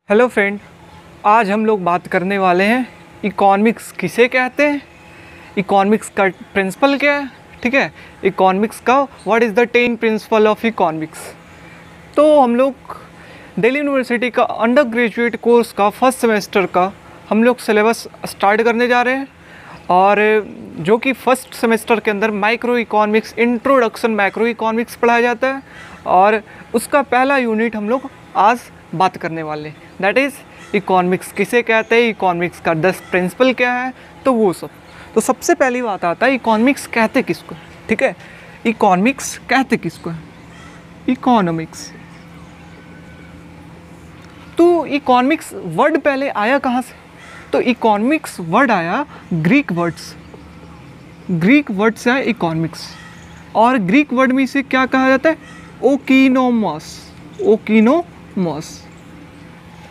Hello friend, आज हम लोग बात करने वाले हैं इकोनॉमिक्स किसे कहते हैं, इकोनॉमिक्स का प्रिंसिपल क्या है। ठीक है, इकोनॉमिक्स का what is the 10 principle of economics. तो हम लोग दिल्ली यूनिवर्सिटी का अंडर ग्रेजुएट कोर्स का फर्स्ट सेमेस्टर का हम लोग सिलेबस स्टार्ट करने जा रहे हैं, और जो कि फर्स्ट सेमेस्टर के अंदर micro economics, introduction micro economics पढ़ाया जाता है, और उसका पहला यूनिट हम लोग आज बात करने वाले हैं, दैट इज़ इकोनॉमिक्स किसे कहते हैं, इकोनॉमिक्स का 10 प्रिंसिपल क्या है, तो वो सब। तो सबसे पहली बात आता है इकोनॉमिक्स कहते किसको है। ठीक है, इकोनॉमिक्स कहते किसको है, इकोनॉमिक्स। तो इकोनॉमिक्स वर्ड पहले आया कहाँ से, तो इकोनॉमिक्स वर्ड आया ग्रीक वर्ड से आया इकोनॉमिक्स, और ग्रीक वर्ड में इसे क्या कहा जाता है,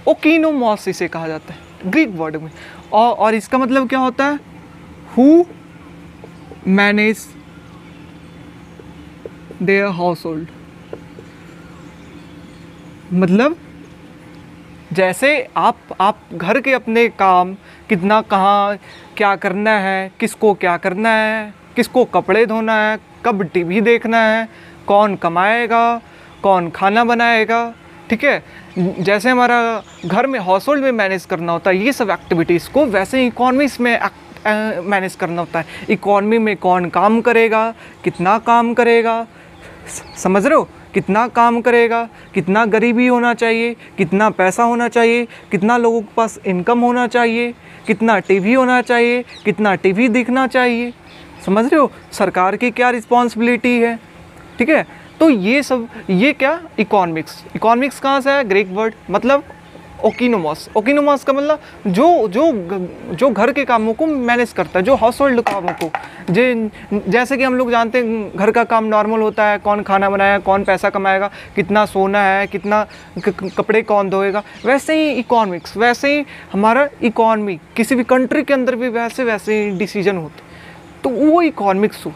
ओकिनोमॉस इसे कहा जाता है ग्रीक वर्ड में। और इसका मतलब क्या होता है, हु मैनेज देयर हाउसहोल्ड। मतलब जैसे आप घर के अपने काम कितना कहाँ क्या करना है, किसको क्या करना है, किसको कपड़े धोना है, कब टीवी देखना है, कौन कमाएगा, कौन खाना बनाएगा। ठीक है, जैसे हमारा घर में हाउसहोल्ड में मैनेज करना होता है ये सब एक्टिविटीज़ को, वैसे ही इकोनॉमिक्स में मैनेज करना होता है। इकोनॉमी में कौन काम करेगा, कितना काम करेगा, समझ रहे हो, कितना काम करेगा, कितना गरीबी होना चाहिए, कितना पैसा होना चाहिए, कितना लोगों के पास इनकम होना चाहिए, कितना टीवी होना चाहिए, कितना टीवी देखना चाहिए, समझ रहे हो, सरकार की क्या रिस्पॉन्सिबिलिटी है। ठीक है, तो ये सब, ये क्या इकोनॉमिक्स कहाँ से है, ग्रीक वर्ड, मतलब ओकिनोमॉस का मतलब जो घर के कामों को मैनेज करता है, जो हाउस होल्ड कामों को, जैसे कि हम लोग जानते हैं घर का काम नॉर्मल होता है, कौन खाना बनाएगा, कौन पैसा कमाएगा, कितना सोना है, कितना कपड़े कौन धोएगा, वैसे ही इकोनॉमिक्स, वैसे ही हमारा इकोनॉमी किसी भी कंट्री के अंदर भी वैसे ही डिसीजन होते, तो वो इकोनॉमिक्स हो।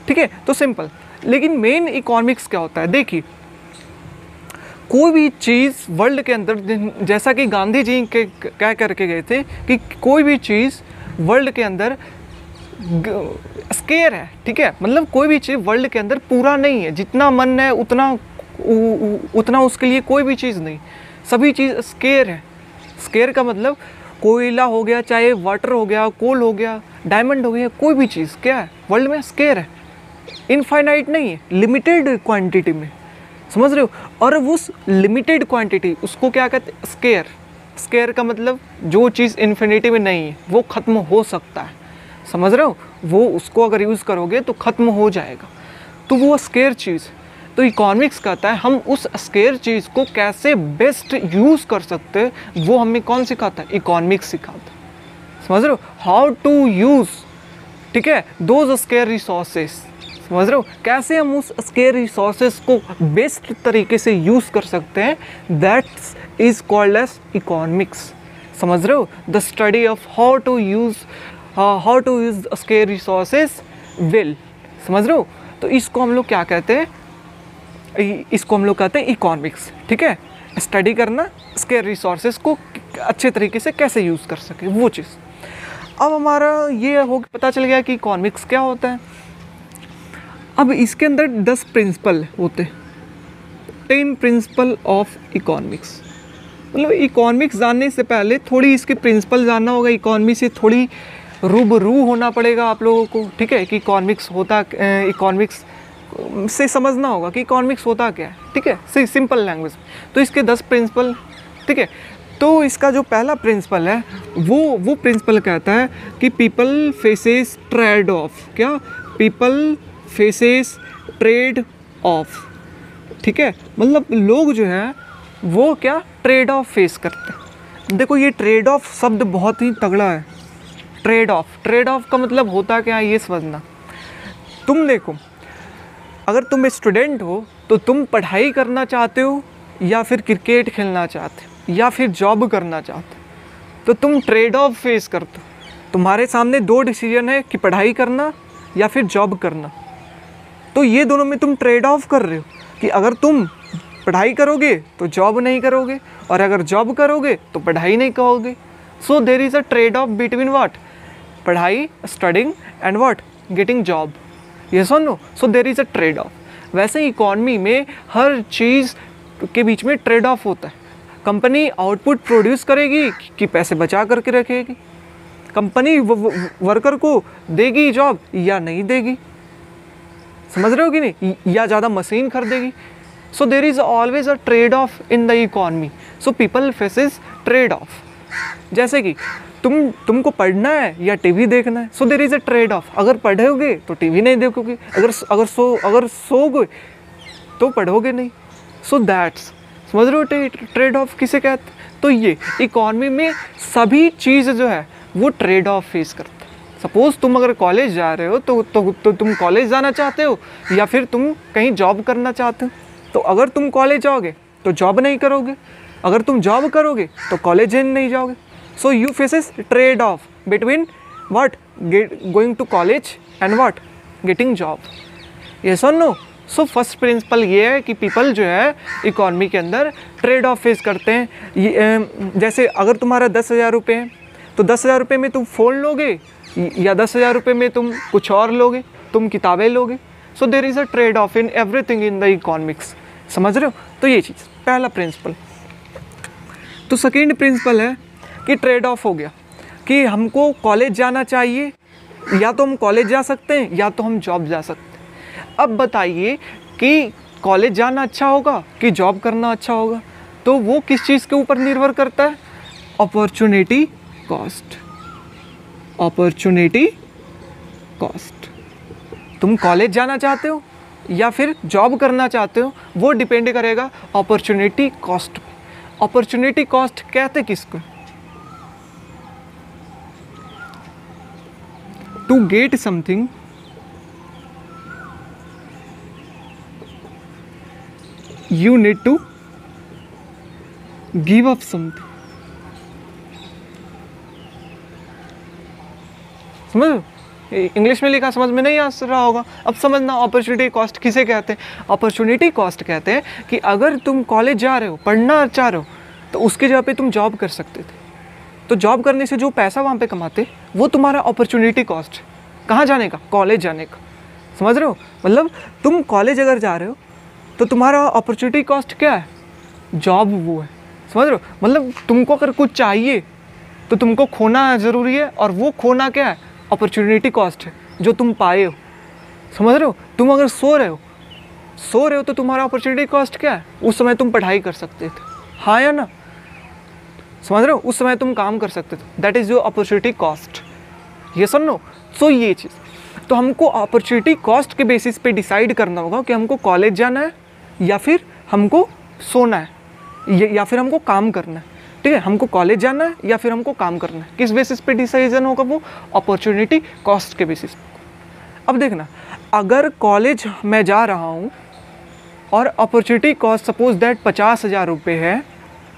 ठीक है, तो सिंपल। लेकिन मेन इकोनॉमिक्स क्या होता है, देखिए कोई भी चीज़ वर्ल्ड के अंदर, जैसा कि गांधी जी के क्या करके गए थे कि कोई भी चीज़ वर्ल्ड के अंदर स्केयर है। ठीक है, मतलब कोई भी चीज़ वर्ल्ड के अंदर पूरा नहीं है, जितना मन है उतना उसके लिए कोई भी चीज़ नहीं, सभी चीज़ स्केयर है। स्केयर का मतलब कोयला हो गया, चाहे वाटर हो गया, कोल हो गया, डायमंड हो गया, कोई भी चीज़ क्या है वर्ल्ड में स्केयर है, इनफाइनाइट नहीं है, लिमिटेड क्वांटिटी में, समझ रहे हो। और उस लिमिटेड क्वांटिटी उसको क्या कहते हैं, स्केयर का मतलब जो चीज़ इन्फिनिटी में नहीं है वो ख़त्म हो सकता है, समझ रहे हो, वो उसको अगर यूज़ करोगे तो ख़त्म हो जाएगा, तो वो स्केयर चीज़। तो इकोनॉमिक्स कहता है हम उस स्केयर चीज़ को कैसे बेस्ट यूज़ कर सकते हैं, वो हमें कौन सिखाता है, इकोनॉमिक्स सिखाता है, समझ रहे हो, हाउ टू यूज़। ठीक है, दोज स्केयर रिसोर्सेस, समझ रहे हो, कैसे हम उस स्केयर रिसोर्सेस को बेस्ट तरीके से यूज़ कर सकते हैं, that's is called as economics, समझ रहे हो, the study of how to use scarce resources well, समझ रहे हो। तो इसको हम लोग क्या कहते हैं, इसको हम लोग कहते हैं इकोनॉमिक्स। ठीक है, स्टडी करना स्केयर रिसोर्सेस को अच्छे तरीके से कैसे यूज़ कर सके वो चीज़। अब हमारा ये हो पता चल गया कि इकोनॉमिक्स क्या होता है। अब इसके अंदर 10 प्रिंसिपल होते हैं, 10 प्रिंसिपल ऑफ इकोनॉमिक्स। मतलब इकोनॉमिक्स जानने से पहले थोड़ी इसके प्रिंसिपल जानना होगा, इकोनॉमी से थोड़ी रूबरू होना पड़ेगा आप लोगों को। ठीक है, कि इकोनॉमिक्स से समझना होगा कि इकोनॉमिक्स होता क्या है। ठीक है, सिंपल लैंग्वेज। तो इसके 10 प्रिंसिपल। ठीक है, तो इसका जो पहला प्रिंसिपल है वो प्रिंसिपल कहता है कि पीपल फेसेस ट्रेड ऑफ, क्या, पीपल फेसेस ट्रेड ऑफ। ठीक है, मतलब लोग जो है वो क्या ट्रेड ऑफ फेस करते हैं। देखो ये ट्रेड ऑफ शब्द बहुत ही तगड़ा है। ट्रेड ऑफ का मतलब होता क्या है ये समझना। तुम देखो, अगर तुम स्टूडेंट हो तो तुम पढ़ाई करना चाहते हो या फिर क्रिकेट खेलना चाहते हो या फिर जॉब करना चाहते हो, तो तुम ट्रेड ऑफ फेस करते हो। तुम्हारे सामने 2 डिसीजन है कि पढ़ाई करना या फिर जॉब करना, तो ये दोनों में तुम ट्रेड ऑफ कर रहे हो कि अगर तुम पढ़ाई करोगे तो जॉब नहीं करोगे, और अगर जॉब करोगे तो पढ़ाई नहीं करोगे। So there is a trade off between what, पढ़ाई, studying and what, getting job. Yes और no? So there is a trade off. वैसे इकॉनमी में हर चीज़ के बीच में ट्रेड ऑफ होता है। कंपनी आउटपुट प्रोड्यूस करेगी कि पैसे बचा करके रखेगी, कंपनी वर्कर को देगी जॉब या नहीं देगी, समझ रहे हो कि नहीं, या ज़्यादा मशीन खरीदेगी। So there is always a trade off in the economy. So people faces trade off. जैसे कि तुमको पढ़ना है या टीवी देखना है, so there is a trade off. अगर पढ़ोगे तो टीवी नहीं देखोगे, अगर सोओगे तो पढ़ोगे नहीं। सो दैट्स, समझ रहे हो ट्रेड ऑफ किसे कहते हैं? तो ये इकॉनमी में सभी चीज़ जो है वो ट्रेड ऑफ फेस करते हैं। सपोज़ तुम अगर कॉलेज जा रहे हो तो तुम कॉलेज जाना चाहते हो या फिर तुम कहीं जॉब करना चाहते हो। तो अगर तुम कॉलेज जाओगे तो जॉब नहीं करोगे, अगर तुम जॉब करोगे तो कॉलेज नहीं जाओगे। So you faces trade off between what, going to college and what, getting job. Yes और नो? सो फर्स्ट प्रिंसिपल ये है कि पीपल जो है इकॉनमी के अंदर ट्रेड ऑफ फेस करते हैं। जैसे अगर तुम्हारा 10,000 रुपये है तो 10,000 रुपये में तुम फ़ोन लोगे या 10,000 रुपये में तुम कुछ और लोगे, तुम किताबें लोगे। So there is a trade off in everything in the economics. समझ रहे हो? तो ये चीज़ पहला प्रिंसिपल। तो सेकेंड प्रिंसिपल है कि ट्रेड ऑफ हो गया कि हमको कॉलेज जाना चाहिए, या तो हम कॉलेज जा सकते हैं या तो हम जॉब जा सकते हैं। अब बताइए कि कॉलेज जाना अच्छा होगा कि जॉब करना अच्छा होगा? तो वो किस चीज़ के ऊपर निर्भर करता है? Opportunity cost. Opportunity cost. तुम कॉलेज जाना चाहते हो या फिर जॉब करना चाहते हो, वो डिपेंड करेगा अपॉर्चुनिटी कॉस्ट पे। अपॉर्चुनिटी कॉस्ट कहते किसको? To get something you need to give up something। समझ, इंग्लिश में लिखा समझ में नहीं आ रहा होगा, अब समझना अपॉर्चुनिटी कॉस्ट किसे कहते हैं। अपॉर्चुनिटी कॉस्ट कहते हैं कि अगर तुम कॉलेज जा रहे हो, पढ़ना चाह रहे हो, तो उसके जगह पे तुम जॉब कर सकते थे। तो जॉब करने से जो पैसा वहाँ पे कमाते वो तुम्हारा अपॉर्चुनिटी कॉस्ट है। कहाँ जाने का? कॉलेज जाने का। समझ रहे हो? मतलब तुम कॉलेज अगर जा रहे हो तो तुम्हारा अपॉर्चुनिटी कॉस्ट क्या है? जॉब वो है। समझ रहे हो? मतलब तुमको अगर कुछ चाहिए तो तुमको खोना ज़रूरी है, और वो खोना क्या है? अपॉर्चुनिटी कॉस्ट है जो तुम पाए हो। समझ रहे हो? तुम अगर सो रहे हो तो तुम्हारा अपॉर्चुनिटी कॉस्ट क्या है? उस समय तुम पढ़ाई कर सकते थे, हाँ या ना? समझ रहे हो? उस समय तुम काम कर सकते थे, that is your opportunity cost. ये सुन लो। सो ये चीज़ तो हमको अपॉर्चुनिटी कॉस्ट के बेसिस पे डिसाइड करना होगा कि हमको कॉलेज जाना है या फिर हमको सोना है या फिर हमको काम करना है। ठीक है, हमको कॉलेज जाना है या फिर हमको काम करना है। किस बेसिस पे डिसीजन होगा? वो अपॉर्चुनिटी कॉस्ट के बेसिस पे। अब देखना, अगर कॉलेज मैं जा रहा हूँ और अपॉर्चुनिटी कॉस्ट सपोज दैट 50,000 रुपये है,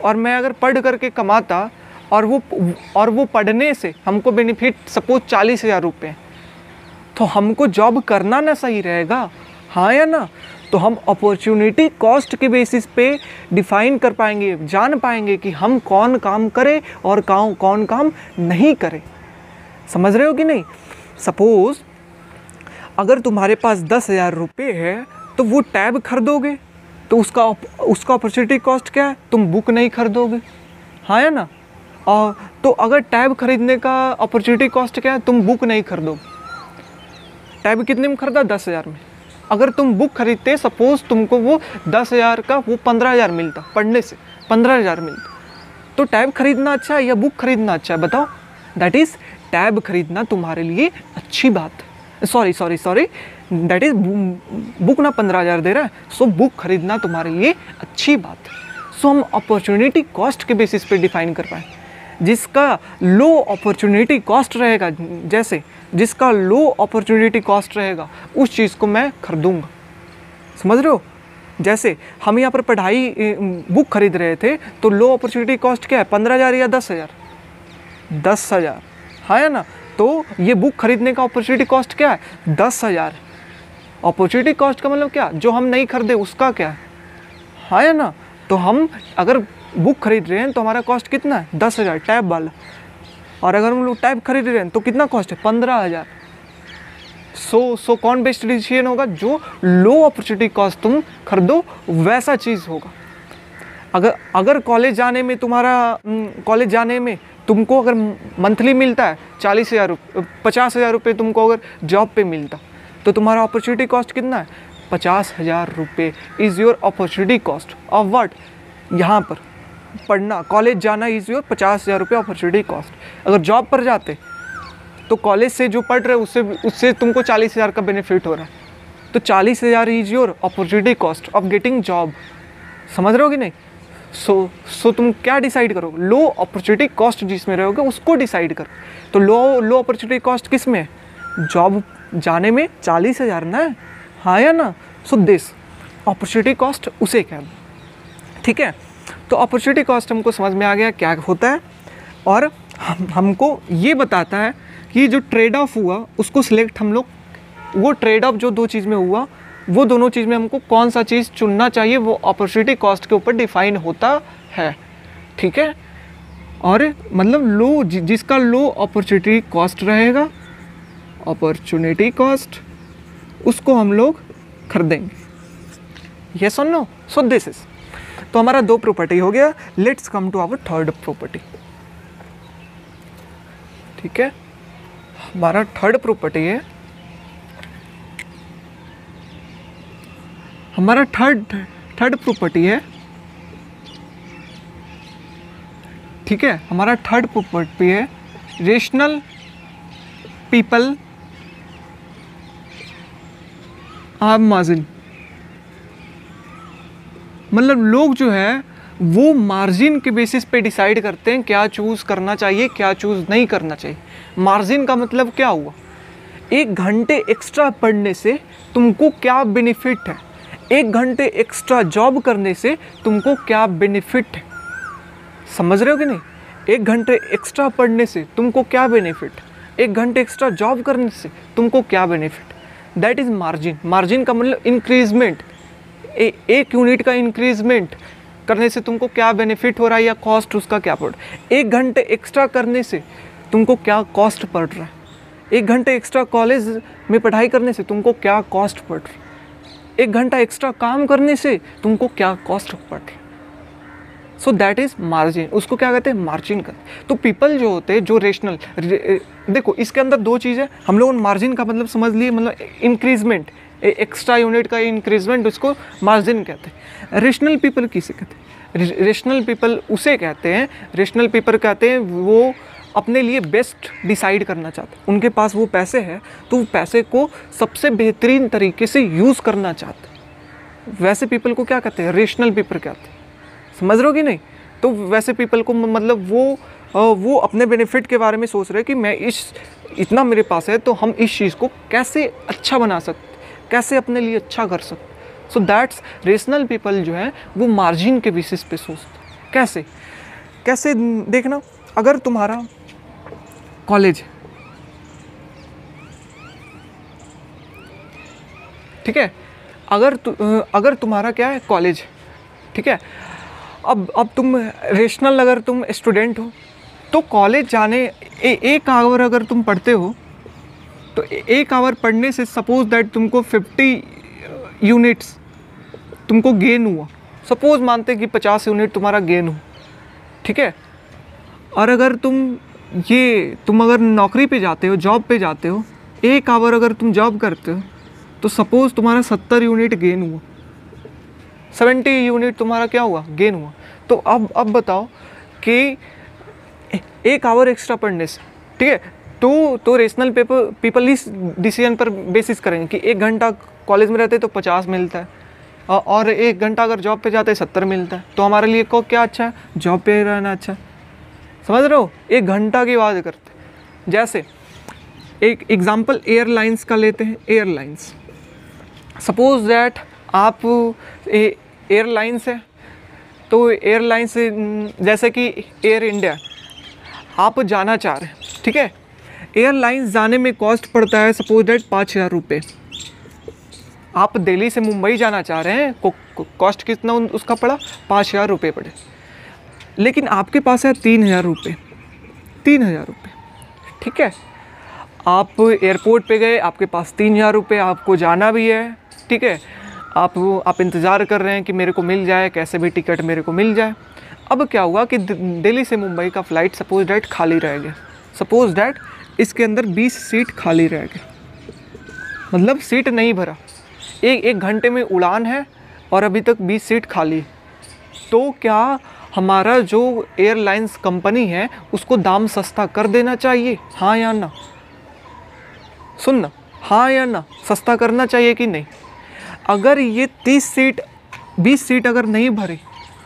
और मैं अगर पढ़ करके कमाता और वो पढ़ने से हमको बेनिफिट सपोज 40,000 रुपये है, तो हमको जॉब करना ना सही रहेगा, हाँ या ना? तो हम अपॉर्चुनिटी कॉस्ट के बेसिस पे डिफाइन कर पाएंगे, जान पाएंगे कि हम कौन काम करें और कौन काम नहीं करें। समझ रहे हो कि नहीं? सपोज़ अगर तुम्हारे पास 10,000 रुपये है तो वो टैब खरीदोगे तो उसका अपॉर्चुनिटी कॉस्ट क्या है? तुम बुक नहीं खरीदोगे, हाँ या ना? और तो अगर टैब खरीदने का अपॉर्चुनिटी कॉस्ट क्या है? तुम बुक नहीं खरीदोगे। टैब कितने में खरीदा? 10,000 में। अगर तुम बुक खरीदते, सपोज तुमको वो 10,000 का वो 15,000 मिलता, पढ़ने से 15,000 मिलता, तो टैब खरीदना अच्छा है या बुक खरीदना अच्छा है? बताओ। दैट इज़ टैब खरीदना तुम्हारे लिए अच्छी बात है। सॉरी दैट इज़ बुक ना 15,000 दे रहा है, सो बुक खरीदना तुम्हारे लिए अच्छी बात है। सो हम अपॉर्चुनिटी कॉस्ट के बेसिस पे डिफाइन कर पाएँ। जिसका लो अपॉर्चुनिटी कॉस्ट रहेगा, जैसे जिसका लो अपॉर्चुनिटी कॉस्ट रहेगा उस चीज़ को मैं खरीदूँगा। समझ रहे हो? जैसे हम यहाँ पर पढ़ाई बुक खरीद रहे थे तो लो अपॉर्चुनिटी कॉस्ट क्या है? 15,000 या 10,000? 10,000, हाँ या ना? तो ये बुक खरीदने का अपॉर्चुनिटी कॉस्ट क्या है? 10,000। अपॉर्चुनिटी कॉस्ट का मतलब क्या? जो हम नहीं खरीदे उसका क्या है, हाँ या ना? तो हम अगर बुक खरीद रहे हैं तो हमारा कॉस्ट कितना है 10,000 टैब वाला, और अगर हम लोग टैब खरीद रहे हैं तो कितना कॉस्ट है 15,000। सो कौन बेस्ट डिसीजन होगा? जो लो अपॉर्चुनिटी कॉस्ट तुम खरीदो वैसा चीज़ होगा। अगर कॉलेज जाने में तुमको अगर मंथली मिलता है 40,000 रुपये, 50,000 रुपये तुमको अगर जॉब पे मिलता तो तुम्हारा अपॉर्चुनिटी कॉस्ट कितना है 50,000 रुपये is your opportunity cost of what? यहाँ पर पढ़ना, कॉलेज जाना इज़ योर 50,000 रुपये अपॉर्चुनिटी कॉस्ट। अगर जॉब पर जाते तो कॉलेज से जो पढ़ रहे उससे तुमको 40,000 का बेनिफिट हो रहा है, तो 40,000 is your opportunity cost of getting job. समझ रहे हो कि नहीं? सो तुम क्या डिसाइड करो? लो अपॉर्चुनिटी कॉस्ट जिसमें रहोगे उसको डिसाइड करो। तो लो अपॉर्चुनिटी कॉस्ट किस में है? जॉब जाने में 40,000 ना है, हाँ या ना? सो दिस अपॉर्चुनिटी कॉस्ट उसे क्या, ठीक है। तो अपॉर्चुनिटी कॉस्ट हमको समझ में आ गया क्या होता है, और हमको ये बताता है कि जो ट्रेड ऑफ हुआ उसको सिलेक्ट हम लोग, वो ट्रेड ऑफ जो दो चीज़ में हुआ वो दोनों चीज़ में हमको कौन सा चीज़ चुनना चाहिए वो अपॉर्चुनिटी कॉस्ट के ऊपर डिफाइन होता है, ठीक है। और मतलब लो जिसका लो अपॉर्चुनिटी कॉस्ट रहेगा, अपॉर्चुनिटी कॉस्ट, उसको हम लोग खरीदेंगे। यस और नो? सो दिस इज, तो हमारा दो प्रॉपर्टी हो गया। Let's come to our third property, ठीक है। हमारा थर्ड प्रॉपर्टी है, हमारा थर्ड प्रॉपर्टी है, ठीक है। हमारा थर्ड प्रॉपर्टी है रेशनल पीपल आर मार्जिन। मतलब लोग जो है वो मार्जिन के बेसिस पे डिसाइड करते हैं क्या चूज़ करना चाहिए, क्या चूज़ नहीं करना चाहिए। मार्जिन का मतलब क्या हुआ? 1 घंटे एक्स्ट्रा पढ़ने से तुमको क्या बेनिफिट है, 1 घंटे एक्स्ट्रा जॉब करने से तुमको क्या बेनिफिट है। समझ रहे हो कि नहीं? 1 घंटे एक्स्ट्रा पढ़ने से तुमको क्या बेनिफिट, 1 घंटे एक्स्ट्रा जॉब करने से तुमको क्या benefit, that is margin. Margin का मतलब इंक्रीजमेंट, 1 यूनिट का इंक्रीजमेंट करने से तुमको क्या बेनिफिट हो रहा है या कॉस्ट उसका क्या पड़ रहा है। 1 घंटे एक्स्ट्रा करने से तुमको क्या कॉस्ट पड़ रहा है, 1 घंटे एक्स्ट्रा कॉलेज में पढ़ाई करने से तुमको क्या कॉस्ट पड़ रहा है, 1 घंटा एक्स्ट्रा काम करने से तुमको क्या कॉस्ट पड़ रहा है। सो दैट इज़ मार्जिन, उसको क्या कहते हैं? मार्जिन कहते हैं। तो पीपल जो होते हैं जो रेशनल, देखो इसके अंदर दो चीज़ें हम लोगों ने मार्जिन का मतलब समझ लिए, मतलब इंक्रीजमेंट, एक्स्ट्रा यूनिट का इंक्रीजमेंट, उसको मार्जिन कहते हैं। रेशनल पीपल किसे कहते हैं? रेशनल पीपल उसे कहते हैं, रेशनल पीपल कहते हैं वो अपने लिए बेस्ट डिसाइड करना चाहते हैं, उनके पास वो पैसे हैं तो वो पैसे को सबसे बेहतरीन तरीके से यूज़ करना चाहते हैं। वैसे पीपल को क्या कहते हैं? रेशनल पीपल कहते हैं। समझ रहे हो कि नहीं? तो वैसे पीपल को मतलब वो अपने बेनिफिट के बारे में सोच रहे हैं कि मैं इतना मेरे पास है तो हम इस चीज़ को कैसे अच्छा बना सकते, कैसे अपने लिए अच्छा कर सकते। सो दैट्स रेशनल पीपल जो है वो मार्जिन के बेसिस पे सोचते। कैसे देखना, अगर तुम्हारा कॉलेज, ठीक है, अगर तुम्हारा क्या है कॉलेज, ठीक है, अब तुम रेशनल, अगर तुम स्टूडेंट हो तो कॉलेज जाने 1 आवर अगर तुम पढ़ते हो तो 1 आवर पढ़ने से सपोज दैट तुमको 50 यूनिट्स तुमको गेन हुआ। सपोज मानते कि 50 यूनिट तुम्हारा गेन हो, ठीक है। और अगर तुम अगर नौकरी पे जाते हो, जॉब पे जाते हो, 1 आवर अगर तुम जॉब करते हो तो सपोज तुम्हारा 70 यूनिट गेन हुआ, 70 यूनिट तुम्हारा क्या हुआ? गेन हुआ। तो अब बताओ कि 1 आवर एक्स्ट्रा पढ़ने से, ठीक है, तो रेशनल पीपल इस डिसीजन पर बेसिस करेंगे कि 1 घंटा कॉलेज में रहते तो 50 मिलता है और 1 घंटा अगर जॉब पे जाते 70 मिलता है, तो हमारे लिए को क्या अच्छा है? जॉब पे रहना अच्छा। समझ रहे हो? 1 घंटा की बात करते। जैसे एक एग्जांपल एयरलाइंस का लेते हैं। एयरलाइंस, सपोज दैट आप एयरलाइंस है, तो एयरलाइंस जैसे कि एयर इंडिया आप जाना चाह रहे हैं, ठीक है। एयरलाइंस जाने में कॉस्ट पड़ता है सपोज दैट 5,000 रुपये। आप दिल्ली से मुंबई जाना चाह रहे हैं, कॉस्ट कितना उसका पड़ा? 5,000 रुपये पड़े। लेकिन आपके पास है 3,000 रुपये, 3,000 रुपये, ठीक है। आप एयरपोर्ट पे गए, आपके पास 3,000 रुपये, आपको जाना भी है, ठीक है। आप इंतज़ार कर रहे हैं कि मेरे को मिल जाए, कैसे भी टिकट मेरे को मिल जाए। अब क्या हुआ कि दिल्ली से मुंबई का फ़्लाइट सपोज डैट खाली रह गया, सपोज डैट इसके अंदर 20 सीट खाली रह गए, मतलब सीट नहीं भरा। एक घंटे में उड़ान है और अभी तक 20 सीट खाली है। तो क्या हमारा जो एयरलाइंस कंपनी है उसको दाम सस्ता कर देना चाहिए, हाँ या ना? सुनना, हाँ या ना, सस्ता करना चाहिए कि नहीं? अगर ये 30 सीट 20 सीट अगर नहीं भरी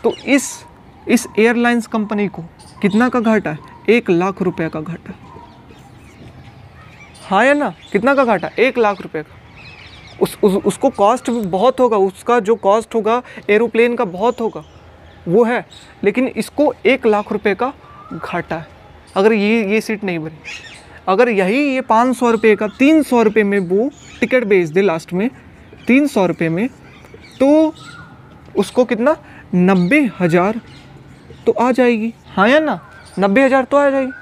तो इस एयरलाइंस कंपनी को कितना का घाटा है? 1,00,000 रुपये का घाटा, हाँ या ना? कितना का घाटा? 1,00,000 रुपये का। उसको कॉस्ट भी बहुत होगा, उसका जो कॉस्ट होगा एरोप्लेन का बहुत होगा, वो है, लेकिन इसको 1,00,000 रुपये का घाटा है अगर ये सीट नहीं भरी। अगर यही ये 500 रुपये का 300 रुपये में वो टिकट बेच दे लास्ट में 300 रुपये में, तो उसको कितना 90,000 तो आ जाएगी, हाँ या ना? 90,000 तो आ जाएगी।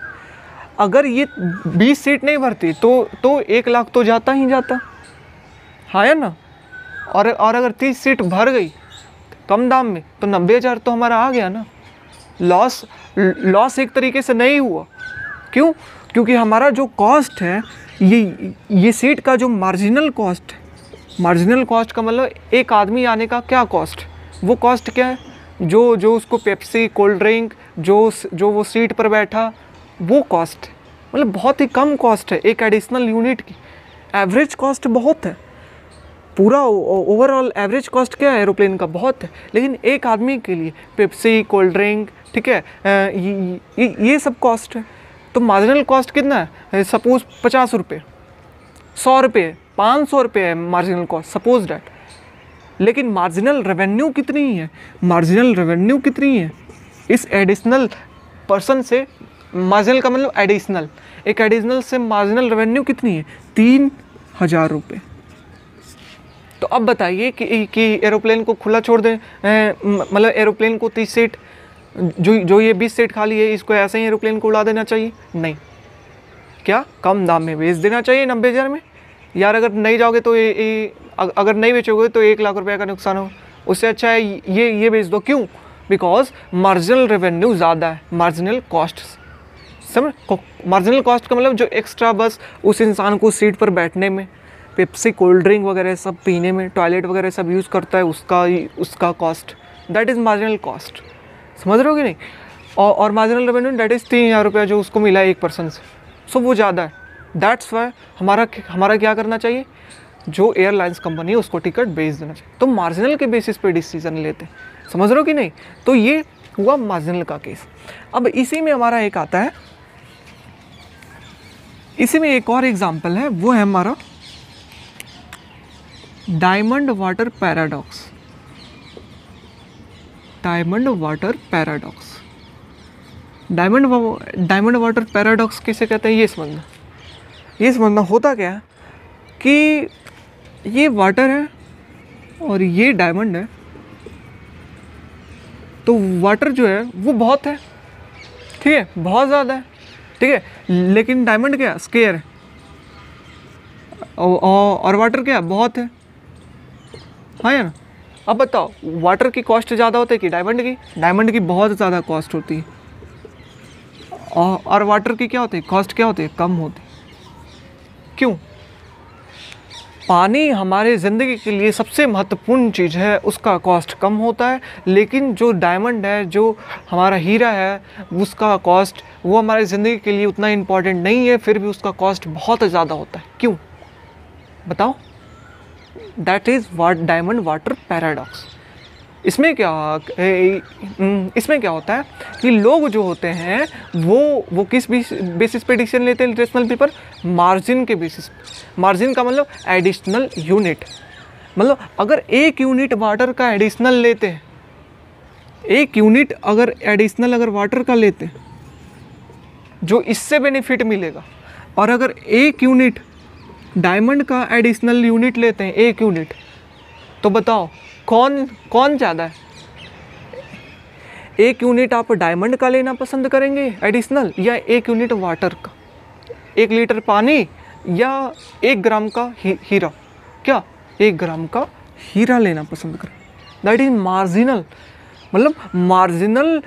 अगर ये 20 सीट नहीं भरती तो 1,00,000 तो जाता ही जाता, हाँ या ना? और अगर 30 सीट भर गई कम दाम में तो 90,000 तो हमारा आ गया ना। लॉस एक तरीके से नहीं हुआ। क्यों? क्योंकि हमारा जो कॉस्ट है, ये सीट का जो मार्जिनल कॉस्ट है, मार्जिनल कॉस्ट का मतलब एक आदमी आने का क्या कॉस्ट, वो कॉस्ट क्या है? जो उसको पेप्सी, कोल्ड ड्रिंक, जो वो सीट पर बैठा, वो कॉस्ट है, मतलब बहुत ही कम कॉस्ट है एक एडिशनल यूनिट की। एवरेज कॉस्ट बहुत है, पूरा ओवरऑल एवरेज कॉस्ट क्या है एरोप्लेन का, बहुत है, लेकिन एक आदमी के लिए पेप्सी, कोल्ड ड्रिंक, ठीक है, ये सब कॉस्ट है। तो मार्जिनल कॉस्ट कितना है? सपोज 50 रुपये, 100 रुपये, 500 रुपये है मार्जिनल कॉस्ट, सपोज डैट। लेकिन मार्जिनल रेवेन्यू कितनी है? मार्जिनल रेवेन्यू कितनी है इस एडिशनल पर्सन से? मार्जिनल का मतलब एडिशनल, एक एडिशनल से मार्जिनल रेवेन्यू कितनी है? 3,000 रुपये। तो अब बताइए कि एरोप्लेन को खुला छोड़ दें, मतलब एरोप्लेन को 30 सीट, जो ये 20 सीट खाली है, इसको ऐसे ही एरोप्लेन को उड़ा देना चाहिए? नहीं, क्या कम दाम में बेच देना चाहिए 90,000 में? यार अगर नहीं जाओगे तो अगर नहीं बेचोगे तो 1,00,000 रुपये का नुकसान हो, उससे अच्छा है ये बेच दो। क्यों? बिकॉज मार्जिनल रेवेन्यू ज़्यादा है मार्जिनल कॉस्ट, समझ? मार्जिनल कॉस्ट का मतलब जो एक्स्ट्रा बस उस इंसान को सीट पर बैठने में, पेप्सी, कोल्ड ड्रिंक वगैरह सब पीने में, टॉयलेट वगैरह सब यूज़ करता है, उसका cost, that is marginal cost. समझ रहे हो कि नहीं? और मार्जिनल रेवेन्यू दैट इज़ 3,000 रुपया जो उसको मिला है एक पर्सन से, सो वो ज़्यादा है। दैट्स वाई हमारा क्या करना चाहिए? जो एयरलाइंस कंपनी है उसको टिकट बेच देना चाहिए। तो मार्जिनल के बेसिस पे डिसीजन लेते हैं, समझ रहे हो कि नहीं? तो ये हुआ मार्जिनल का केस। अब इसी में हमारा एक आता है, इसी में एक और एग्जाम्पल है, वो है हमारा diamond water paradox. Diamond water paradox, diamond water paradox किसे कहते हैं? ये समझना होता क्या है कि ये वाटर है और ये डायमंड है, तो वाटर जो है वो बहुत है, ठीक है, बहुत ज़्यादा है, ठीक है, लेकिन डायमंड क्या? स्केयर है, और वाटर क्या? बहुत है, हाँ या ना? अब बताओ, वाटर की कॉस्ट ज़्यादा होती है कि डायमंड की? डायमंड की बहुत ज़्यादा कॉस्ट होती है, और वाटर की क्या होती है? कॉस्ट क्या होती है? कम होती है। क्यों? पानी हमारे ज़िंदगी के लिए सबसे महत्वपूर्ण चीज़ है, उसका कॉस्ट कम होता है, लेकिन जो डायमंड है, जो हमारा हीरा है, उसका कॉस्ट, वो हमारे ज़िंदगी के लिए उतना इम्पॉर्टेंट नहीं है, फिर भी उसका कॉस्ट बहुत ज़्यादा होता है। क्यों? बताओ। That is diamond water paradox. इसमें क्या होता है कि लोग जो होते हैं वो किस बेसिस पे डिसीजन लेते हैं रेशनल पेपर? मार्जिन के बेसिस। मार्जिन का मतलब एडिशनल यूनिट, मतलब अगर 1 यूनिट वाटर का एडिशनल लेते हैं, 1 यूनिट अगर एडिशनल अगर वाटर का लेते हैं जो इससे बेनिफिट मिलेगा, और अगर 1 यूनिट डायमंड का एडिशनल यूनिट लेते हैं, 1 यूनिट, तो बताओ कौन ज़्यादा है? 1 यूनिट आप डायमंड का लेना पसंद करेंगे एडिशनल, या 1 यूनिट वाटर का, 1 लीटर पानी या 1 ग्राम का हीरा, क्या 1 ग्राम का हीरा लेना पसंद करें? दैट इज मार्जिनल, मतलब मार्जिनल,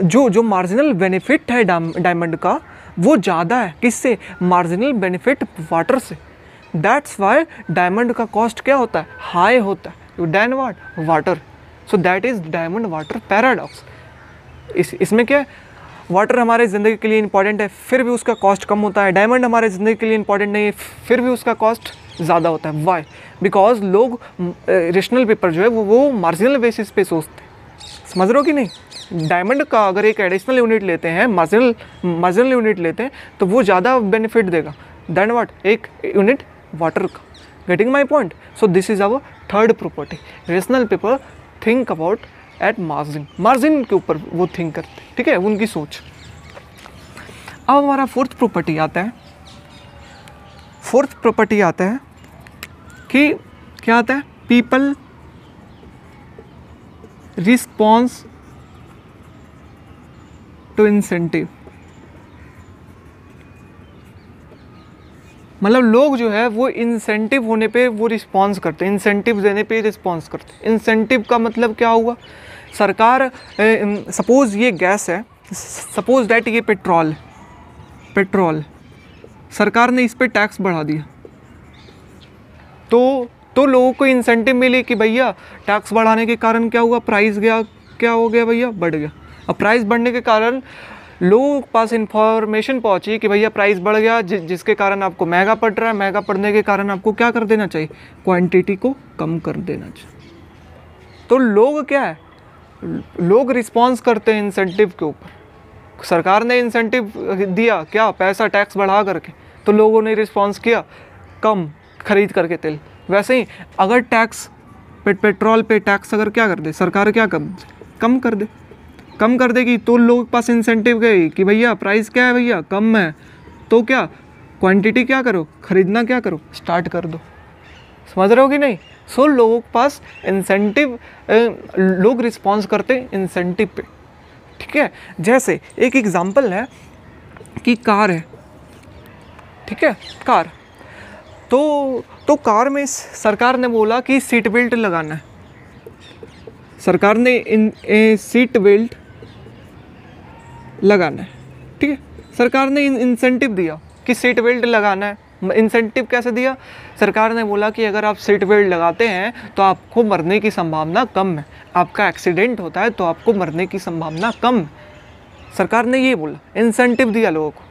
जो मार्जिनल बेनिफिट है डायमंड का वो ज़्यादा है किससे? मार्जिनल बेनिफिट वाटर से। दैट्स वाई डायमंड का कॉस्ट क्या होता है? हाई होता है then what? Water. So that is diamond water paradox. इसमें क्या है, वाटर हमारे ज़िंदगी के लिए इंपॉर्टेंट है फिर भी उसका कॉस्ट कम होता है, डायमंड हमारे ज़िंदगी के लिए इंपॉर्टेंट नहीं है फिर भी उसका कॉस्ट ज़्यादा होता है। वाई? बिकॉज लोग रेशनल पेपर जो है वो मार्जिनल बेसिस पे सोचते हैं, समझ रहे हो कि नहीं? डायमंड का अगर एक एडिशनल यूनिट लेते हैं, मार्जिनल यूनिट लेते हैं तो वो ज़्यादा बेनिफिट देगा देन व्हाट? 1 यूनिट वाटर का। Getting my point? So this is our third property. Rational people think about at margin के ऊपर वो थिंक करते हैं, ठीक है, उनकी सोच। अब हमारा फोर्थ प्रॉपर्टी आता है। फोर्थ प्रॉपर्टी आता है कि क्या आता है? पीपल रिस्पॉन्स टू इंसेंटिव, मतलब लोग जो है वो इंसेंटिव होने पे वो रिस्पॉन्स करते हैं, इंसेंटिव देने पे रिस्पॉन्स करते हैं। इंसेंटिव का मतलब क्या हुआ? सरकार, सपोज ये गैस है, सपोज दैट ये पेट्रोल, सरकार ने इस पे टैक्स बढ़ा दिया तो लोगों को इंसेंटिव मिले कि भैया टैक्स बढ़ाने के कारण क्या हुआ? प्राइस क्या हो गया भैया? बढ़ गया। अब प्राइस बढ़ने के कारण लोगों के पास इंफॉर्मेशन पहुंची कि भैया प्राइस बढ़ गया, जिसके कारण आपको महंगा पड़ रहा है। महंगा पड़ने के कारण आपको क्या कर देना चाहिए? क्वांटिटी को कम कर देना चाहिए। तो लोग क्या है, लोग रिस्पॉन्स करते हैं इंसेंटिव के ऊपर। सरकार ने इंसेंटिव दिया क्या? पैसा, टैक्स बढ़ा करके, तो लोगों ने रिस्पॉन्स किया कम खरीद करके तेल। वैसे ही अगर टैक्स पेट्रोल पे टैक्स अगर क्या कर दे सरकार, क्या कम कर देगी, तो लोगों के पास इंसेंटिव गई कि भैया प्राइस क्या है भैया? कम है, तो क्या क्वांटिटी क्या करो? खरीदना क्या करो? स्टार्ट कर दो। समझ रहे हो कि नहीं? सो लोगों के पास इंसेंटिव, लोग रिस्पॉन्स करते इंसेंटिव पे, ठीक है। जैसे एक एग्जांपल है कि कार है, ठीक है, कार, तो कार में सरकार ने बोला कि सीट बेल्ट लगाना है। सरकार ने सीट बेल्ट लगाना है, ठीक है। सरकार ने इंसेंटिव दिया कि सीट बेल्ट लगाना है। इंसेंटिव कैसे दिया? सरकार ने बोला कि अगर आप सीट बेल्ट लगाते हैं तो आपको मरने की संभावना कम है, आपका एक्सीडेंट होता है तो आपको मरने की संभावना कम है। सरकार ने ये बोला, इंसेंटिव दिया लोगों को।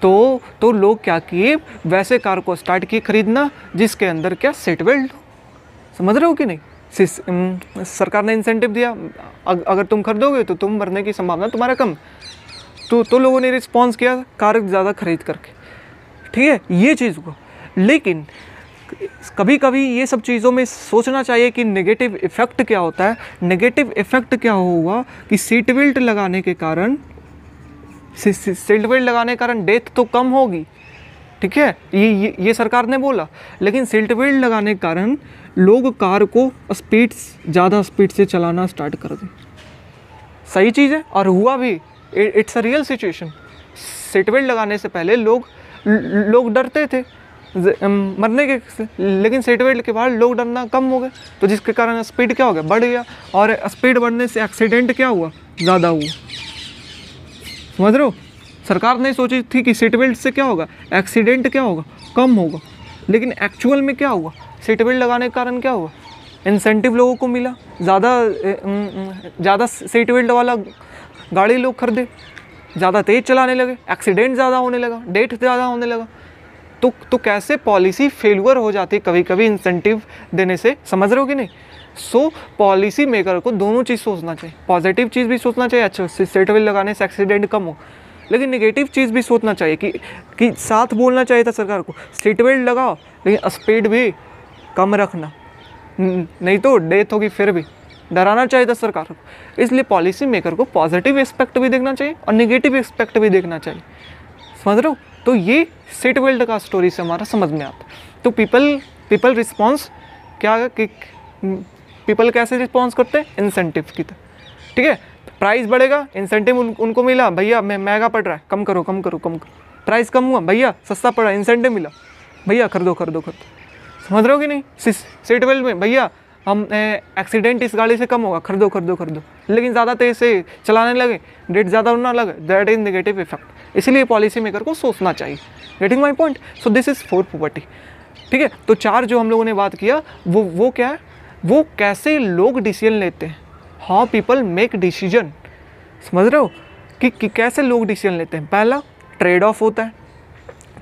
तो लोग क्या किए? वैसे कार को स्टार्ट किए खरीदना जिसके अंदर क्या? सीट बेल्ट हो। समझ रहे हो कि नहीं? सरकार ने इंसेंटिव दिया, अगर तुम खरीदोगे तो तुम मरने की संभावना तुम्हारा कम। तो लोगों ने रिस्पॉन्स किया कार ज़्यादा खरीद करके, ठीक है, ये चीज़ हुआ। लेकिन कभी कभी ये सब चीज़ों में सोचना चाहिए कि नेगेटिव इफ़ेक्ट क्या होता है। नेगेटिव इफ़ेक्ट क्या होगा कि सीट बेल्ट लगाने के कारण डेथ तो कम होगी, ठीक है, ये सरकार ने बोला। लेकिन सीट बेल्ट लगाने के कारण लोग कार को ज़्यादा स्पीड से चलाना स्टार्ट कर दें। सही चीज़ है और हुआ भी, it's a real situation. Seat belt लगाने से पहले लोग डरते थे मरने के, लेकिन सीट बेल्ट के बाद लोग डरना कम हो गए, तो जिसके कारण स्पीड क्या हो गया? बढ़ गया। और स्पीड बढ़ने से एक्सीडेंट क्या हुआ? ज़्यादा हुआ। समझ रहे हो? सरकार ने सोची थी कि सीट बेल्ट से क्या होगा? एक्सीडेंट क्या होगा? कम होगा। लेकिन एक्चुअल में क्या हुआ? सीट बेल्ट लगाने के कारण क्या हुआ? इंसेंटिव लोगों को मिला, ज़्यादा सीट बेल्ट वाला गाड़ी लोग खरीदे, ज़्यादा तेज़ चलाने लगे, एक्सीडेंट ज़्यादा होने लगा, डेथ ज़्यादा होने लगा। तो कैसे पॉलिसी फेलियर हो जाती है कभी कभी इंसेंटिव देने से। समझ रहे हो कि नहीं? सो पॉलिसी मेकर को दोनों चीज़ सोचना चाहिए। पॉजिटिव चीज़ भी सोचना चाहिए, अच्छा सीट बेल्ट लगाने से एक्सीडेंट कम हो, लेकिन नेगेटिव चीज़ भी सोचना चाहिए कि साथ बोलना चाहिए था सरकार को, सीट बेल्ट लगाओ लेकिन स्पीड भी कम रखना, नहीं तो डेथ होगी। फिर भी डराना चाहिए था सरकार को। इसलिए पॉलिसी मेकर को पॉजिटिव एस्पेक्ट भी देखना चाहिए और नेगेटिव एस्पेक्ट भी देखना चाहिए। समझ रहे हो? तो ये सीट बेल्ट का स्टोरी से हमारा समझ में आता है। तो पीपल रिस्पॉन्स क्या कि पीपल कैसे रिस्पॉन्स करते हैं? इंसेंटिव की तरह, ठीक है। प्राइस बढ़ेगा, इंसेंटिव उनको मिला, भैया मैं महंगा पड़ रहा है, कम करो कम करो कम करो। प्राइस कम हुआ, भैया सस्ता पड़ा, इंसेंटिव मिला, भैया खरीदो खरीदो खरीदो। समझ रहे हो कि नहीं? सीट बेल्ट में, भैया हम एक्सीडेंट इस गाड़ी से कम होगा, खरीदो खरीदो खरीदो। लेकिन ज़्यादा तेज से चलाने लगे, रेट ज़्यादा ना लगे, दैट इज नेगेटिव इफेक्ट। इसीलिए पॉलिसी मेकर को सोचना चाहिए। Getting my point? So this is 4 property. ठीक है, तो 4 जो हम लोगों ने बात किया वो क्या है, वो कैसे लोग डिसीजन लेते हैं, हाउ पीपल मेक डिसीजन। समझ रहे हो कि कैसे लोग डिसीजन लेते हैं। पहला ट्रेड ऑफ होता है,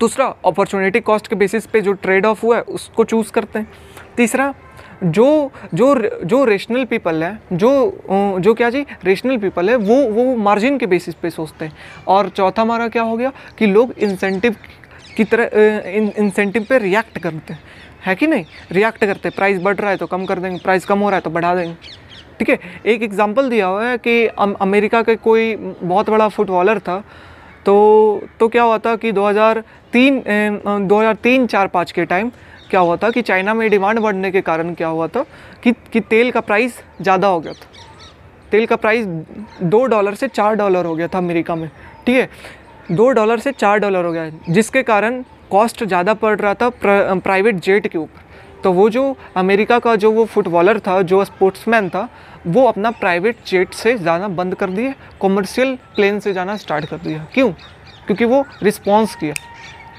दूसरा अपॉर्चुनिटी कॉस्ट के बेसिस पे जो ट्रेड ऑफ हुआ है उसको चूज़ करते हैं, तीसरा जो रेशनल पीपल है, जो क्या जी रेशनल पीपल है, वो मार्जिन के बेसिस पे सोचते हैं, और चौथा हमारा क्या हो गया कि लोग इंसेंटिव की तरह इंसेंटिव पे रिएक्ट करते हैं कि नहीं, रिएक्ट करते हैं। प्राइस बढ़ रहा है तो कम कर देंगे, प्राइस कम हो रहा है तो बढ़ा देंगे। ठीक है, एक एग्जांपल दिया हुआ है कि अमेरिका के कोई बहुत बड़ा फुटबॉलर था, तो क्या हुआ था कि 2003-4-5 के टाइम क्या हुआ था कि चाइना में डिमांड बढ़ने के कारण क्या हुआ था कि तेल का प्राइस ज़्यादा हो गया था। तेल का प्राइस $2 से $4 हो गया था अमेरिका में। ठीक है, $2 से $4 हो गया, जिसके कारण कॉस्ट ज़्यादा पड़ रहा था प्राइवेट जेट के ऊपर। तो वो जो अमेरिका का जो वो फुटबॉलर था, जो स्पोर्ट्समैन था, वो अपना प्राइवेट जेट से जाना बंद कर दिए, कॉमर्शियल प्लेन से जाना स्टार्ट कर दिया। क्यों? क्योंकि वो रिस्पॉन्स किया,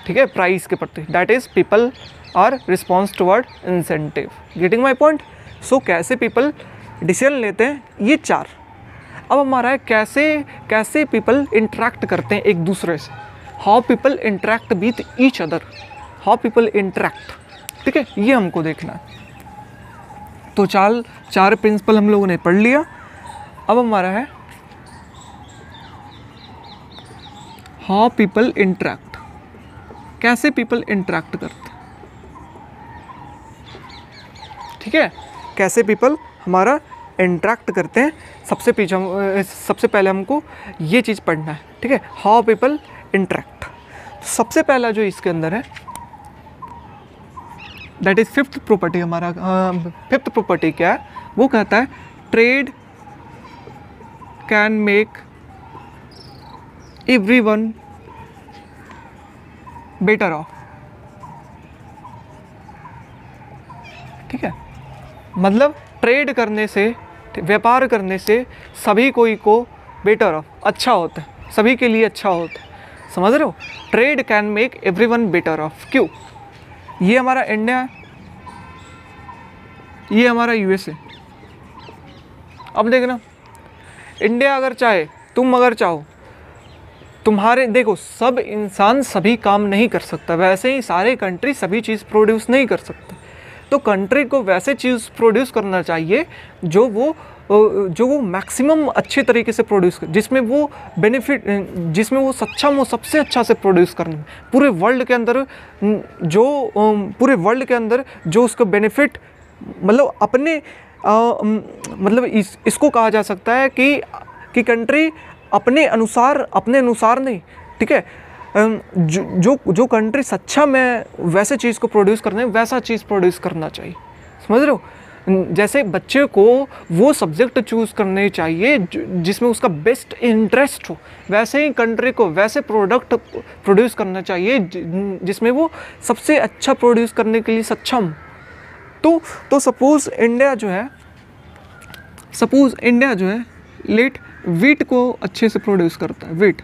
ठीक है, प्राइस के प्रति। That is people are response toward incentive. Getting my point? So कैसे पीपल डिसीजन लेते हैं, ये 4। अब हमारा है कैसे पीपल इंटरेक्ट करते हैं एक दूसरे से, how people interact with each other, how people interact. ठीक है, ये हमको देखना है। तो 4 प्रिंसिपल हम लोगों ने पढ़ लिया। अब हमारा है हाउ पीपल इंटरेक्ट, कैसे पीपल इंटरेक्ट करते हैं। ठीक है, कैसे पीपल हमारा इंटरेक्ट करते हैं। सबसे पहले हमको ये चीज़ पढ़ना है। ठीक है, हाउ पीपल इंटरेक्ट। सबसे पहला जो इसके अंदर है दैट इज 5th प्रॉपर्टी। हमारा 5th प्रॉपर्टी क्या है, वो कहता है trade can make everyone better of. ठीक है, मतलब ट्रेड करने से, व्यापार करने से सभी कोई को बेटर ऑफ, अच्छा होता है, सभी के लिए अच्छा होता है। समझ रहे हो? Trade can make everyone better of. क्यों? ये हमारा इंडिया है, ये हमारा यूएसए। अब देखना, इंडिया अगर चाहे, तुम अगर चाहो, तुम्हारे देखो, सब इंसान सभी काम नहीं कर सकता, वैसे ही सारे कंट्री सभी चीज़ प्रोड्यूस नहीं कर सकते। तो कंट्री को वैसे चीज़ प्रोड्यूस करना चाहिए जो वो मैक्सिमम अच्छे तरीके से प्रोड्यूस कर, जिसमें वो बेनिफिट, जिसमें वो सक्षम हो सबसे अच्छा से प्रोड्यूस करने में। पूरे वर्ल्ड के अंदर जो उसका बेनिफिट, मतलब अपने मतलब इसको कहा जा सकता है कि कंट्री अपने अनुसार नहीं। ठीक है, जो कंट्री सक्षम है वैसे चीज़ को प्रोड्यूस करने, वैसा चीज़ प्रोड्यूस करना चाहिए। समझ रहे हो? जैसे बच्चे को वो सब्जेक्ट चूज़ करने चाहिए जिसमें उसका बेस्ट इंटरेस्ट हो, वैसे ही कंट्री को वैसे प्रोडक्ट प्रोड्यूस करना चाहिए जिसमें वो सबसे अच्छा प्रोड्यूस करने के लिए सक्षम। तो सपोज़ इंडिया जो है लेट वीट को अच्छे से प्रोड्यूस करता है, वीट।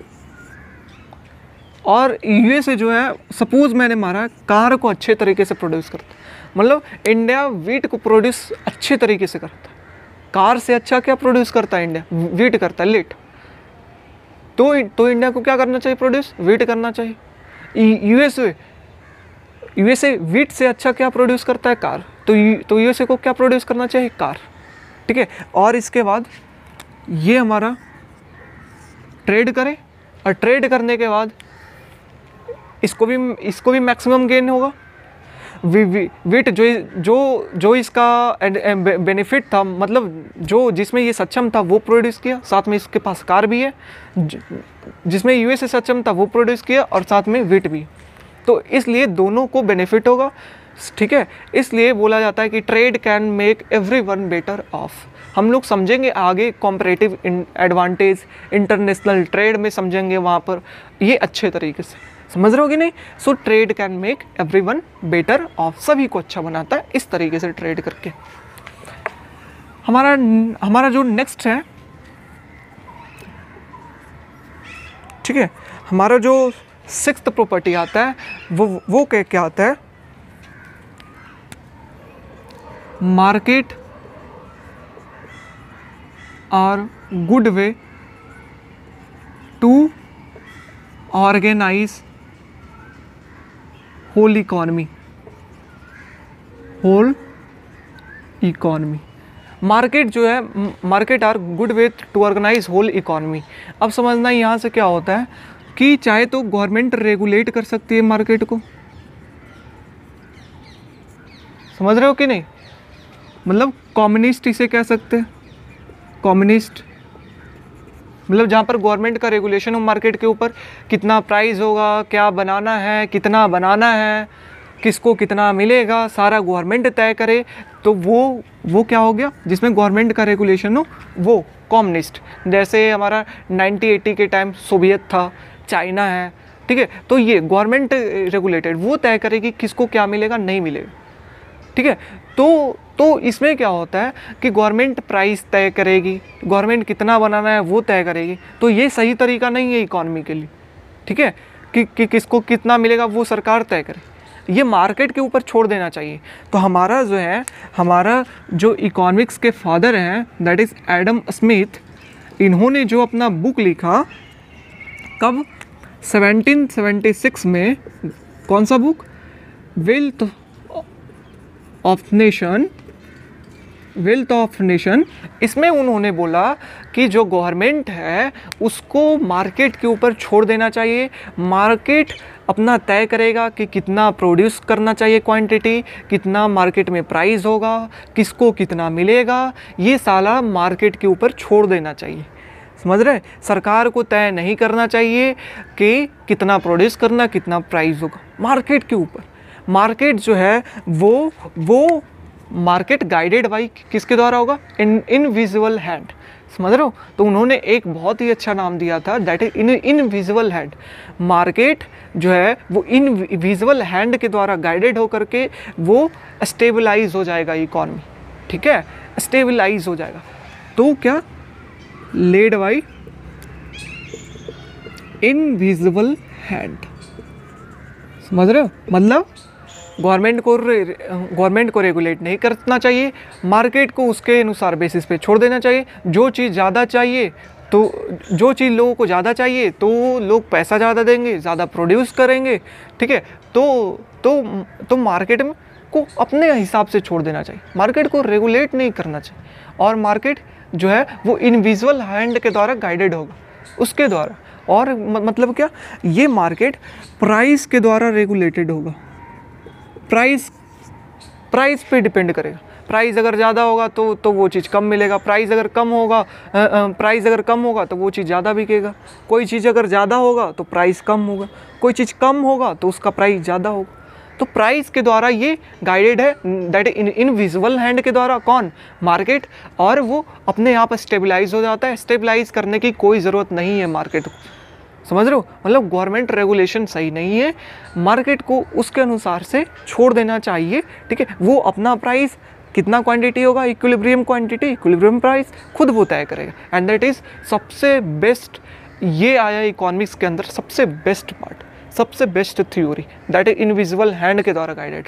और यूएसए जो है, सपोज़ मैंने मारा, कार को अच्छे तरीके से प्रोड्यूस करता है। मतलब इंडिया वीट को प्रोड्यूस अच्छे तरीके से करता है। कार से अच्छा क्या प्रोड्यूस करता है इंडिया? वीट करता है, लेट। तो इंडिया को क्या करना चाहिए? प्रोड्यूस वीट करना चाहिए। यूएसए वीट से अच्छा क्या प्रोड्यूस करता है? कार। तो यूएसए को क्या प्रोड्यूस करना चाहिए? कार। ठीक है, और इसके बाद ये हमारा ट्रेड करें, और ट्रेड करने के बाद इसको भी मैक्सिमम गेन होगा। वीट जो इसका बेनिफिट था, मतलब जिसमें ये सक्षम था वो प्रोड्यूस किया, साथ में इसके पास कार भी है, जिसमें यूएसए सक्षम था वो प्रोड्यूस किया, और साथ में वीट भी। तो इसलिए दोनों को बेनिफिट होगा। ठीक है, इसलिए बोला जाता है कि trade can make everyone better of. हम लोग समझेंगे आगे कॉम्परेटिव एडवांटेज, इंटरनेशनल ट्रेड में समझेंगे वहाँ पर ये अच्छे तरीके से, समझ रहे हो कि नहीं। So trade can make everyone better of, सभी को अच्छा बनाता है इस तरीके से ट्रेड करके। हमारा जो नेक्स्ट है, ठीक है, हमारा जो 6th प्रॉपर्टी आता है वो क्या आता है, market are good way to organise whole economy. Market जो है, market are good way to organise whole economy. अब समझना यहाँ से क्या होता है कि चाहे तो गवर्नमेंट रेगुलेट कर सकती है मार्केट को, समझ रहे हो कि नहीं। मतलब कम्युनिस्ट इसे कह सकते हैं, कम्युनिस्ट मतलब जहाँ पर गवर्नमेंट का रेगुलेशन हो मार्केट के ऊपर, कितना प्राइस होगा, क्या बनाना है, कितना बनाना है, किसको कितना मिलेगा, सारा गवर्नमेंट तय करे, तो वो क्या हो गया, जिसमें गवर्नमेंट का रेगुलेशन हो वो कम्युनिस्ट। जैसे हमारा 1980 के टाइम सोवियत था, चाइना है, ठीक है, तो ये गवर्नमेंट रेगुलेटेड, वो तय करेगी किसको क्या मिलेगा नहीं मिलेगा, ठीक है। तो इसमें क्या होता है कि गवर्नमेंट प्राइस तय करेगी, गवर्नमेंट कितना बनाना है वो तय करेगी, तो ये सही तरीका नहीं है इकॉनमी के लिए, ठीक है, कि किसको कितना मिलेगा वो सरकार तय करे, ये मार्केट के ऊपर छोड़ देना चाहिए। तो हमारा जो है, हमारा जो इकोनॉमिक्स के फादर हैं दैट इज़ एडम स्मिथ, इन्होंने जो अपना बुक लिखा कब, 1776 में, कौन सा बुक, वेल्थ ऑफ नेशन। इसमें उन्होंने बोला कि जो गवर्नमेंट है उसको मार्केट के ऊपर छोड़ देना चाहिए, मार्केट अपना तय करेगा कि कितना प्रोड्यूस करना चाहिए, क्वांटिटी कितना मार्केट में प्राइस होगा, किसको कितना मिलेगा, ये साला मार्केट के ऊपर छोड़ देना चाहिए, समझ रहे। सरकार को तय नहीं करना चाहिए कि कितना प्रोड्यूस करना, कितना प्राइस होगा, मार्केट के ऊपर। मार्केट जो है वो मार्केट गाइडेड बाई किसके द्वारा होगा, इनविजिबल हैंड, समझ रहे हो। तो उन्होंने एक बहुत ही अच्छा नाम दिया था that is invisible hand. Market जो है वो इनविजिबल हैंड के द्वारा गाइडेड हो करके वो स्टेबलाइज हो जाएगा इकॉनमी, ठीक है, स्टेबलाइज हो जाएगा। तो क्या, लेड बाई इनविजिबल हैंड, समझ रहे हो। मतलब गवर्नमेंट को रेगुलेट नहीं करना चाहिए, मार्केट को उसके अनुसार बेसिस पे छोड़ देना चाहिए। जो चीज़ ज़्यादा चाहिए, तो जो चीज़ लोगों को ज़्यादा चाहिए तो लोग पैसा ज़्यादा देंगे, ज़्यादा प्रोड्यूस करेंगे, ठीक है। तो मार्केट में को अपने हिसाब से छोड़ देना चाहिए, मार्केट को रेगुलेट नहीं करना चाहिए। और मार्केट जो है वो इनविजिबल हैंड के द्वारा गाइडेड होगा, उसके द्वारा। और मतलब क्या, ये मार्केट प्राइस के द्वारा रेगुलेटेड होगा, प्राइस पे डिपेंड करेगा। प्राइस अगर ज़्यादा होगा तो वो चीज़ कम मिलेगा, प्राइस अगर कम होगा तो वो चीज़ ज़्यादा बिकेगा। कोई चीज़ अगर ज़्यादा होगा तो प्राइस कम होगा, कोई चीज़ कम होगा तो उसका प्राइस ज़्यादा होगा। तो प्राइस के द्वारा ये गाइडेड है, दैट इनविजिबल हैंड के द्वारा, कौन, मार्केट। और वो अपने आप स्टेबलाइज हो जाता है, स्टेबलाइज करने की कोई ज़रूरत नहीं है मार्केट को, समझ रहे हो। मतलब गवर्नमेंट रेगुलेशन सही नहीं है, मार्केट को उसके अनुसार से छोड़ देना चाहिए, ठीक है। वो अपना प्राइस कितना क्वांटिटी होगा, इक्विलिब्रियम क्वांटिटी, इक्विलिब्रियम प्राइस खुद वो तय करेगा। एंड दैट इज़ सबसे बेस्ट, ये आया इकोनॉमिक्स के अंदर सबसे बेस्ट पार्ट, सबसे best theory, that is invisible hand के द्वारा गाइडेड,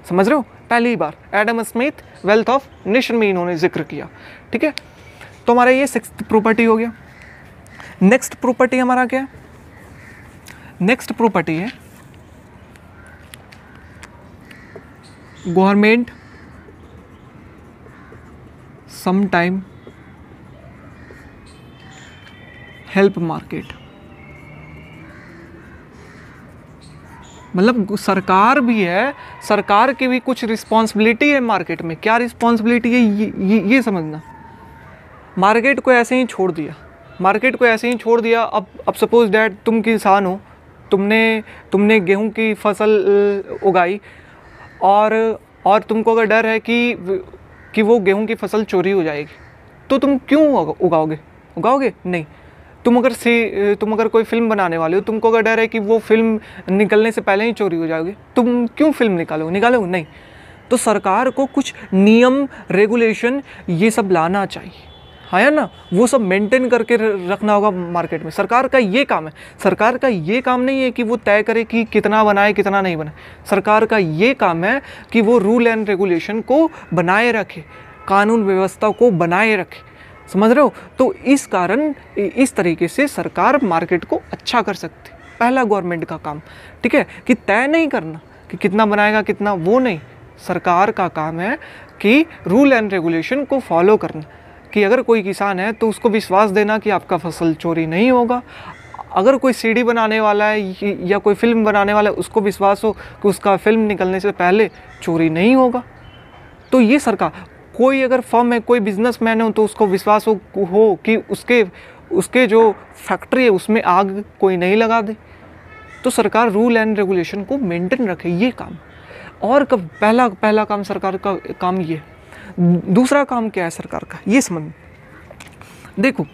समझ रहे हो। पहली बार Adam Smith wealth of nation में इन्होंने जिक्र किया, ठीक है। तो हमारा ये 6th प्रॉपर्टी हो गया। नेक्स्ट प्रॉपर्टी हमारा क्या है, नेक्स्ट प्रॉपर्टी है गवर्नमेंट समटाइम हेल्प मार्केट। मतलब सरकार भी है, सरकार की भी कुछ रिस्पॉन्सिबिलिटी है मार्केट में। क्या रिस्पॉन्सिबिलिटी है ये समझना। मार्केट को ऐसे ही छोड़ दिया, मार्केट को ऐसे ही छोड़ दिया। अब सपोज डैट तुम किसान हो, तुमने गेहूं की फसल उगाई और तुमको अगर डर है कि वो गेहूं की फसल चोरी हो जाएगी, तो तुम क्यों उगाओगे नहीं। तुम अगर कोई फिल्म बनाने वाले हो, तुमको अगर डर है कि वो फिल्म निकलने से पहले ही चोरी हो जाओगे, तुम क्यों फिल्म निकालोगे नहीं। तो सरकार को कुछ नियम, रेगुलेशन ये सब लाना चाहिए, है ना, वो सब मेंटेन करके रखना होगा मार्केट में। सरकार का ये काम है। सरकार का ये काम नहीं है कि वो तय करे कि कितना बनाए कितना नहीं बनाए। सरकार का ये काम है कि वो रूल एंड रेगुलेशन को बनाए रखे, कानून व्यवस्था को बनाए रखे, समझ रहे हो। तो इस कारण इस तरीके से सरकार मार्केट को अच्छा कर सकती है। पहला गवर्नमेंट का काम, ठीक है, कि तय नहीं करना कि कितना बनाएगा कितना, वो नहीं। सरकार का काम है कि रूल एंड रेगुलेशन को फॉलो करना, कि अगर कोई किसान है तो उसको विश्वास देना कि आपका फसल चोरी नहीं होगा। अगर कोई सीडी बनाने वाला है या कोई फिल्म बनाने वाला है, उसको विश्वास हो कि उसका फिल्म निकलने से पहले चोरी नहीं होगा। तो ये सरकार, कोई अगर फर्म है, कोई बिजनेसमैन हो, तो उसको विश्वास हो कि उसके जो फैक्ट्री है उसमें आग कोई नहीं लगा दे। तो सरकार रूल एंड रेगुलेशन को मेंटेन रखे, ये काम। और कब पहला काम सरकार का काम ये। दूसरा काम क्या है सरकार का, ये समझ। देखो,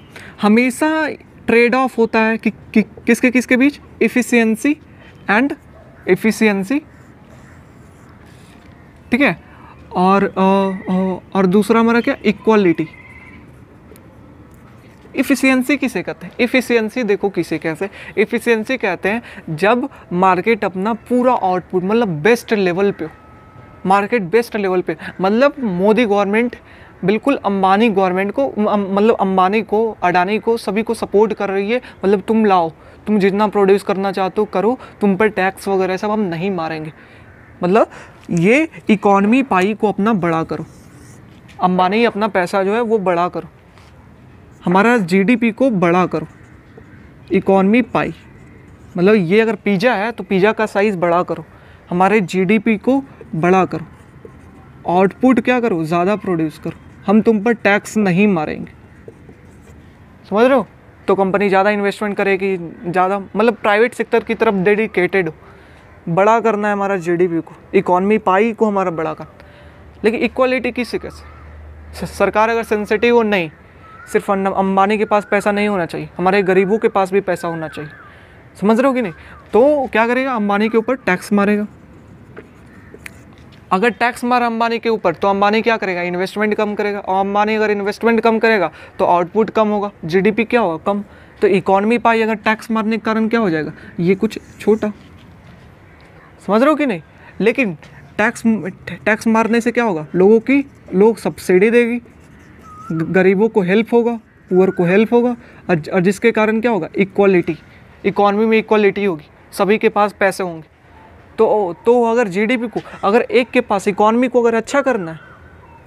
हमेशा ट्रेड ऑफ होता है कि किसके बीच, एफिशिएंसी एंड एफिशिएंसी, ठीक है, और दूसरा हमारा क्या, इक्वालिटी। इफ़िशियंसी किसे कहते हैं? इफ़िशियंसी देखो किसे कहते हैं, इफ़िशियंसी कहते हैं जब मार्केट अपना पूरा आउटपुट, मतलब बेस्ट लेवल पे हो, मार्केट बेस्ट लेवल पे, मतलब मोदी गवर्नमेंट बिल्कुल अंबानी गवर्नमेंट को, मतलब अंबानी को, अडानी को, सभी को सपोर्ट कर रही है। मतलब तुम लाओ, तुम जितना प्रोड्यूस करना चाहते हो करो, तुम पर टैक्स वगैरह सब हम नहीं मारेंगे। मतलब ये इकॉनमी पाई को अपना बड़ा करो, अंबानी अपना पैसा जो है वो बड़ा करो, हमारा जीडीपी को बड़ा करो, इकॉनमी पाई। मतलब ये अगर पिज़्ज़ा है तो पिज़्ज़ा का साइज़ बड़ा करो, हमारे जीडीपी को बड़ा करो, आउटपुट क्या करो, ज़्यादा प्रोड्यूस करो, हम तुम पर टैक्स नहीं मारेंगे, समझ रहे हो। तो कंपनी ज़्यादा इन्वेस्टमेंट करेगी, ज़्यादा, मतलब प्राइवेट सेक्टर की तरफ डेडिकेटेड हो, बड़ा करना है हमारा जीडीपी को, इकॉनमी पाई को हमारा बड़ा करना। लेकिन इक्वालिटी किससे कैसे? सरकार अगर सेंसिटिव हो, नहीं, सिर्फ अंबानी के पास पैसा नहीं होना चाहिए, हमारे गरीबों के पास भी पैसा होना चाहिए, समझ रहे हो कि नहीं। तो क्या करेगा, अंबानी के ऊपर टैक्स मारेगा। अगर टैक्स मारा अंबानी के ऊपर तो अंबानी क्या करेगा, इन्वेस्टमेंट कम करेगा, और अंबानी अगर इन्वेस्टमेंट कम करेगा तो आउटपुट कम होगा, जीडीपी क्या होगा, कम। तो इकॉनमी पाई अगर टैक्स मारने के कारण क्या हो जाएगा, ये कुछ छोटा, समझ रहे हो कि नहीं। लेकिन टैक्स मारने से क्या होगा, लोग सब्सिडी देगी, गरीबों को हेल्प होगा, पुअर को हेल्प होगा, और जिसके कारण क्या होगा, इक्वालिटी, इकॉनमी में इक्वालिटी होगी, सभी के पास पैसे होंगे। तो अगर जीडीपी को, अगर एक के पास, इकॉनमी को अगर अच्छा करना है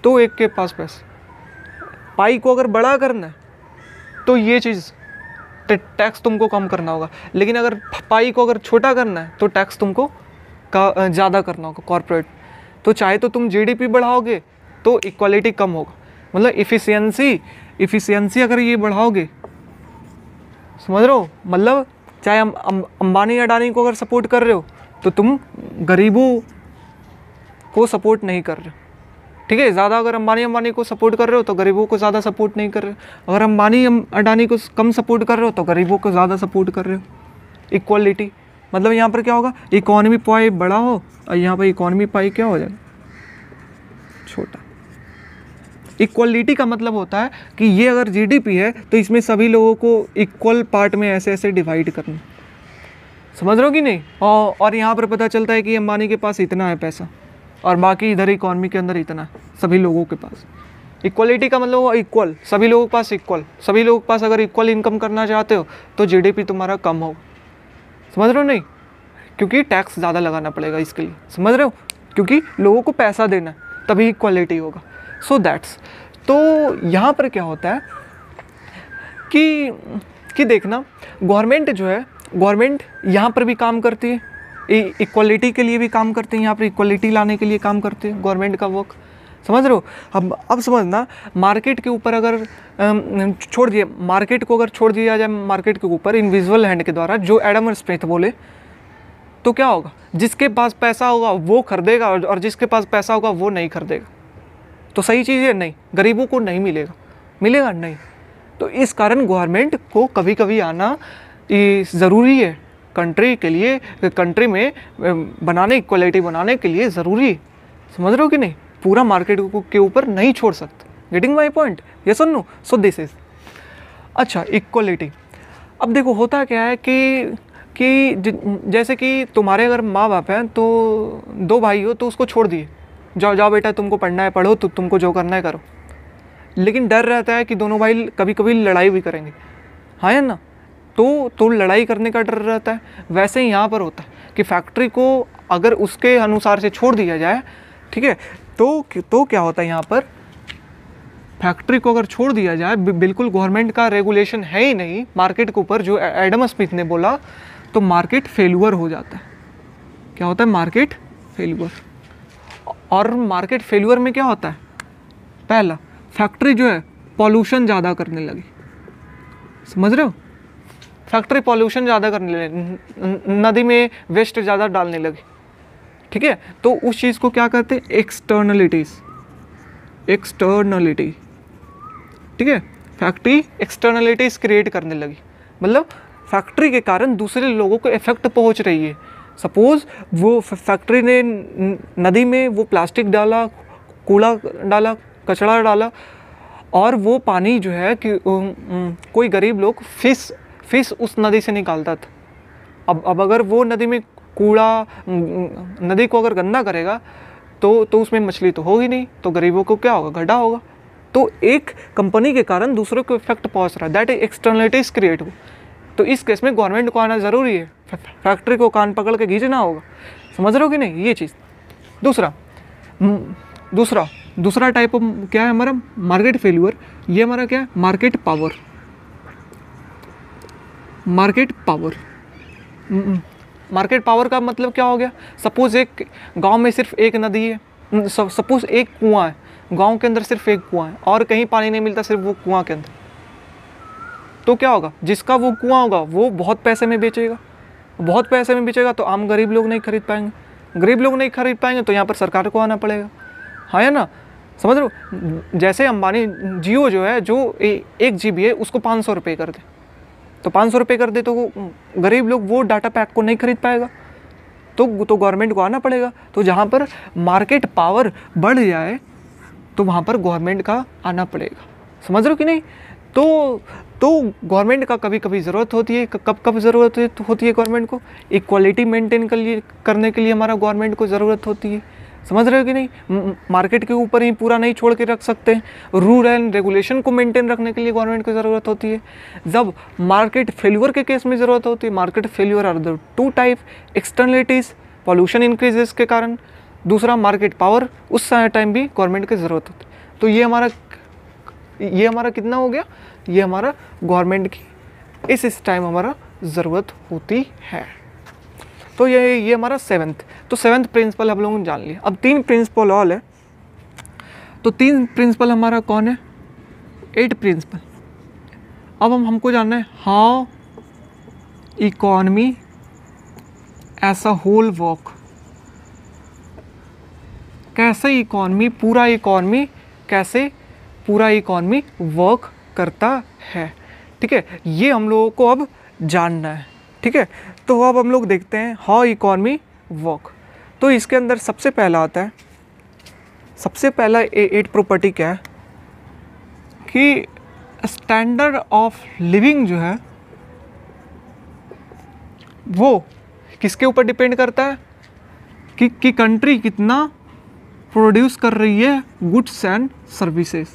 तो एक के पास पैसे, पाई को अगर बड़ा करना है तो ये चीज़ टैक्स तुमको कम करना होगा। लेकिन अगर पाई को अगर छोटा करना है तो टैक्स तुमको ज़्यादा करना होगा कॉर्पोरेट। तो चाहे तो तुम जीडीपी बढ़ाओगे तो इक्वालिटी कम होगा, मतलब इफ़िशियंसी अगर ये बढ़ाओगे, समझ रहे हो। मतलब चाहे अंबानी अडानी को अगर सपोर्ट कर रहे हो तो तुम गरीबों को सपोर्ट नहीं कर रहे हो, ठीक है। ज़्यादा अगर अंबानी को सपोर्ट कर रहे हो तो गरीबों को ज़्यादा सपोर्ट नहीं कर रहे हो। अगर अंबानी अडानी को कम सपोर्ट कर रहे हो तो गरीबों को ज़्यादा सपोर्ट कर रहे हो। इक्वालिटी मतलब यहाँ पर क्या होगा, इकॉनमी पाई बड़ा हो और यहाँ पर इकॉनमी पाई क्या हो जाएगा, छोटा। इक्वलिटी का मतलब होता है कि ये अगर जीडीपी है तो इसमें सभी लोगों को इक्वल पार्ट में ऐसे ऐसे डिवाइड करना, समझ रहे हो कि नहीं। और यहाँ पर पता चलता है कि अंबानी के पास इतना है पैसा और बाकी इधर इकॉनमी के अंदर इतना है, सभी लोगों के पास। इक्वलिटी का मतलब इक्वल, सभी लोगों के पास इक्वल, सभी लोगों के पास अगर इक्वल इनकम करना चाहते हो तो जीडीपी तुम्हारा कम होगा, समझ रहे हो नहीं, क्योंकि टैक्स ज़्यादा लगाना पड़ेगा इसके लिए, समझ रहे हो, क्योंकि लोगों को पैसा देना है तभी इक्वलिटी होगा। सो दैट्स, तो यहाँ पर क्या होता है कि देखना, गवर्नमेंट जो है, गवर्नमेंट यहाँ पर भी काम करती है, इक्वलिटी के लिए भी काम करते हैं, यहाँ पर इक्वलिटी लाने के लिए काम करते हैं गवर्नमेंट का वर्क, समझ रहे हो। अब समझना, मार्केट के ऊपर अगर छोड़ दिए, मार्केट को अगर छोड़ दिया जाए मार्केट के ऊपर इनविजिबल हैंड के द्वारा, जो एडम स्मिथ बोले, तो क्या होगा, जिसके पास पैसा होगा वो खरीदेगा और जिसके पास पैसा होगा वो नहीं खरीदेगा। तो सही चीज़ है, नहीं, गरीबों को नहीं मिलेगा, मिलेगा नहीं। तो इस कारण गवर्नमेंट को कभी कभी आना ज़रूरी है कंट्री के लिए, कंट्री में बनाने, इक्वलिटी बनाने के लिए ज़रूरी है। समझ रहे हो कि नहीं? पूरा मार्केट के ऊपर नहीं छोड़ सकते। Getting my point? यस और नो? सो दिस इज अच्छा इक्वलिटी। अब देखो होता क्या है कि जैसे कि तुम्हारे अगर माँ बाप हैं तो 2 भाई हो तो उसको छोड़ दिए, जाओ जाओ बेटा तुमको पढ़ना है पढ़ो, तो तुमको जो करना है करो। लेकिन डर रहता है कि दोनों भाई कभी कभी लड़ाई भी करेंगे, हाँ या ना? तो लड़ाई करने का डर रहता है। वैसे ही यहाँ पर होता है कि फैक्ट्री को अगर उसके अनुसार से छोड़ दिया जाए, ठीक है, तो क्या होता है यहाँ पर, फैक्ट्री को अगर छोड़ दिया जाए, बिल्कुल गवर्नमेंट का रेगुलेशन है ही नहीं मार्केट के ऊपर, जो एडम स्मिथ ने बोला, तो मार्केट फेल्यूर हो जाता है। क्या होता है? Market failure. और मार्केट फेल्यूर में क्या होता है? पहला, फैक्ट्री जो है पॉल्यूशन ज़्यादा करने लगी। समझ रहे हो? फैक्ट्री पॉल्यूशन ज़्यादा करने लगी, नदी में वेस्ट ज़्यादा डालने लगी, ठीक है। तो उस चीज़ को क्या कहते हैं? एक्सटर्नलिटीज़, एक्सटर्नलिटी, ठीक है। फैक्ट्री एक्सटर्नलिटीज़ क्रिएट करने लगी, मतलब फैक्ट्री के कारण दूसरे लोगों को इफेक्ट पहुंच रही है। सपोज़ वो फैक्ट्री ने नदी में वो प्लास्टिक डाला, कूड़ा डाला, कचरा डाला, और वो पानी जो है कि कोई गरीब लोग फिश उस नदी से निकालता था। अब अगर वो नदी में कूड़ा, नदी को अगर गंदा करेगा तो उसमें मछली तो होगी नहीं, तो गरीबों को क्या होगा? घाटा होगा। तो एक कंपनी के कारण दूसरों को इफेक्ट पहुंच रहा है, दैट इज एक्सटर्नलिटीज क्रिएट हो। तो इस केस में गवर्नमेंट को आना ज़रूरी है, फैक्ट्री को कान पकड़ के खींचना होगा। समझ रहे हो कि नहीं? ये चीज़। दूसरा टाइप क्या है हमारा? Market failure. ये हमारा क्या है? Market power. Market power, market power का मतलब क्या हो गया? सपोज़ एक गांव में सिर्फ एक नदी है, सपोज़ एक कुआं है, गांव के अंदर सिर्फ एक कुआं है और कहीं पानी नहीं मिलता, सिर्फ वो कुआं के अंदर। तो क्या होगा? जिसका वो कुआं होगा वो बहुत पैसे में बेचेगा, बहुत पैसे में बेचेगा, तो आम गरीब लोग नहीं खरीद पाएंगे। गरीब लोग नहीं खरीद पाएंगे तो यहाँ पर सरकार को आना पड़ेगा, हाँ या ना? समझ रहे हो? जैसे अंबानी जियो जो है, जो 1 GB है उसको 500 रुपये कर दे, तो 500 रुपये कर दे तो वो गरीब लोग वो डाटा पैक को नहीं खरीद पाएगा, तो गवर्नमेंट को आना पड़ेगा। तो जहाँ पर मार्केट पावर बढ़ जाए तो वहाँ पर गवर्नमेंट का आना पड़ेगा। समझ रहे हो कि नहीं? तो गवर्नमेंट का कभी कभी ज़रूरत होती है। कब ज़रूरत होती है गवर्नमेंट को? इक्वालिटी मेंटेन करने के लिए हमारा गवर्नमेंट को ज़रूरत होती है। समझ रहे हो कि नहीं? मार्केट के ऊपर ही पूरा नहीं छोड़ के रख सकते हैं। रूल एंड रेगुलेशन को मेंटेन रखने के लिए गवर्नमेंट को ज़रूरत होती है। जब मार्केट फेल्यूर के केस में ज़रूरत होती है, market failure are the 2 type, externalities, pollution increases के कारण, दूसरा मार्केट पावर, उस टाइम भी गवर्नमेंट की ज़रूरत होती है। तो ये हमारा कितना हो गया? ये हमारा गवर्नमेंट की इस टाइम हमारा ज़रूरत होती है। तो ये हमारा 7th प्रिंसिपल हम लोगों ने जान लिया। अब 3 प्रिंसिपल और है। तो 3 प्रिंसिपल हमारा कौन है? 8 प्रिंसिपल। अब हमको जानना है how economy as a whole work. कैसे इकोनॉमी, पूरा इकोनॉमी वर्क करता है, ठीक है। ये हम लोगों को अब जानना है, ठीक है। तो अब हम लोग देखते हैं हाउ इकोनॉमी वर्क। तो इसके अंदर सबसे पहला आता है, सबसे पहला 8 प्रॉपर्टी क्या है कि स्टैंडर्ड ऑफ लिविंग जो है वो किसके ऊपर डिपेंड करता है कि कंट्री कितना प्रोड्यूस कर रही है goods and services.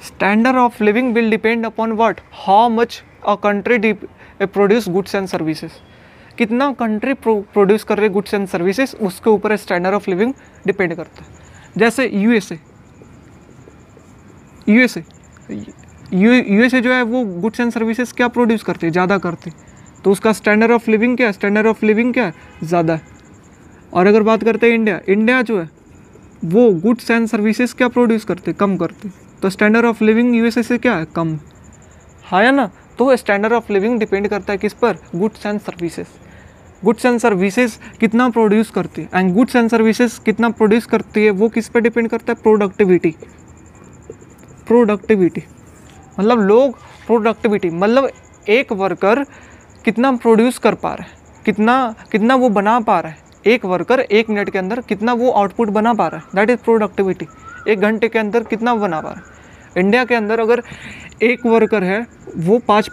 Standard of living will depend upon what? How much a country produce goods and services. कितना कंट्री प्रोड्यूस कर रही है गुड्स एंड सर्विसेज, उसके ऊपर स्टैंडर्ड ऑफ लिविंग डिपेंड करता है। जैसे यूएसए जो है वो गुड्स एंड सर्विसेज क्या प्रोड्यूस करते हैं? ज़्यादा करते, तो उसका स्टैंडर्ड ऑफ लिविंग क्या है? स्टैंडर्ड ऑफ लिविंग क्या है? ज़्यादा है। और अगर बात करते हैं इंडिया जो है वो गुड्स एंड सर्विसेज क्या प्रोड्यूस करते? कम करते, तो स्टैंडर्ड ऑफ लिविंग यूएसए से क्या है? कम, हाँ या ना? तो स्टैंडर्ड ऑफ लिविंग डिपेंड करता है किस पर? Goods and services. Goods and services कितना प्रोड्यूस करती है, एंड गुड्स एंड सर्विसेज कितना प्रोड्यूस करती है वो किस पर डिपेंड करता है? प्रोडक्टिविटी, मतलब लोग प्रोडक्टिविटी मतलब एक वर्कर कितना प्रोड्यूस कर पा रहा है, कितना वो बना पा रहा है, एक वर्कर 1 मिनट के अंदर कितना वो आउटपुट बना पा रहा है, दैट इज़ प्रोडक्टिविटी। 1 घंटे के अंदर कितना बना पा रहा है। इंडिया के अंदर अगर एक वर्कर है वो 5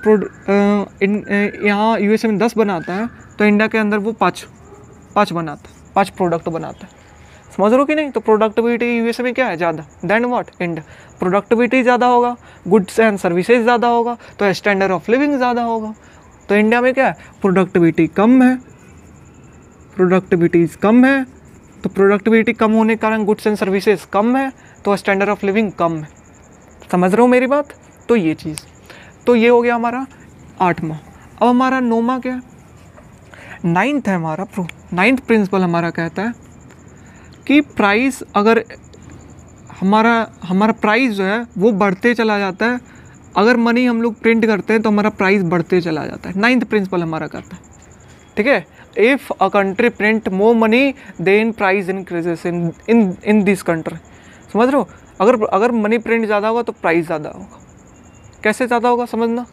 यहाँ यूएसए में 10 बनाता है, तो इंडिया के अंदर वो 5 बनाता है, 5 प्रोडक्ट बनाता है। समझ रहे हो कि नहीं? तो प्रोडक्टिविटी यूएसए में क्या है? ज़्यादा। Then what? इंडिया प्रोडक्टिविटी ज़्यादा होगा, गुड्स एंड सर्विसेज ज़्यादा होगा, तो स्टैंडर्ड ऑफ लिविंग ज़्यादा होगा। तो इंडिया में क्या है? प्रोडक्टिविटी कम है, प्रोडक्टिविटीज़ कम है, तो प्रोडक्टिविटी कम होने के कारण गुड्स एंड सर्विसेज कम है, तो स्टैंडर्ड ऑफ लिविंग कम है। समझ रहे हो मेरी बात? तो ये चीज़, तो ये हो गया हमारा 8वां। अब हमारा 9वां क्या है? 9th है हमारा 9th प्रिंसिपल हमारा कहता है कि प्राइस, अगर हमारा प्राइस जो है वो बढ़ते चला जाता है, अगर मनी हम लोग प्रिंट करते हैं तो हमारा प्राइस बढ़ते चला जाता है। 9th प्रिंसिपल हमारा कहता है, ठीक है, if a country print more money then price increases in this country. समझ रहे हो? अगर मनी प्रिंट ज़्यादा होगा तो प्राइस ज़्यादा होगा। कैसे ज़्यादा होगा समझना,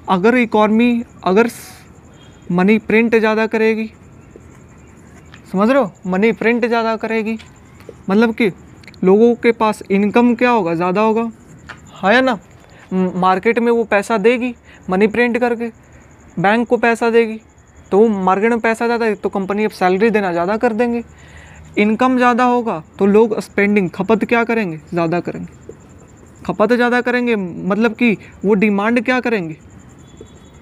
अगर इकॉनमी अगर मनी प्रिंट ज़्यादा करेगी, समझ रहे हो, मनी प्रिंट ज़्यादा करेगी मतलब कि लोगों के पास इनकम क्या होगा? ज़्यादा होगा, है या ना? मार्केट में वो पैसा देगी मनी प्रिंट करके, बैंक को पैसा देगी, तो मार्केट में पैसा ज़्यादा है तो कंपनी अब सैलरी देना ज़्यादा कर देंगे। इनकम ज़्यादा होगा तो लोग स्पेंडिंग, खपत क्या करेंगे? ज़्यादा करेंगे। खपत ज़्यादा करेंगे मतलब कि वो डिमांड क्या करेंगे?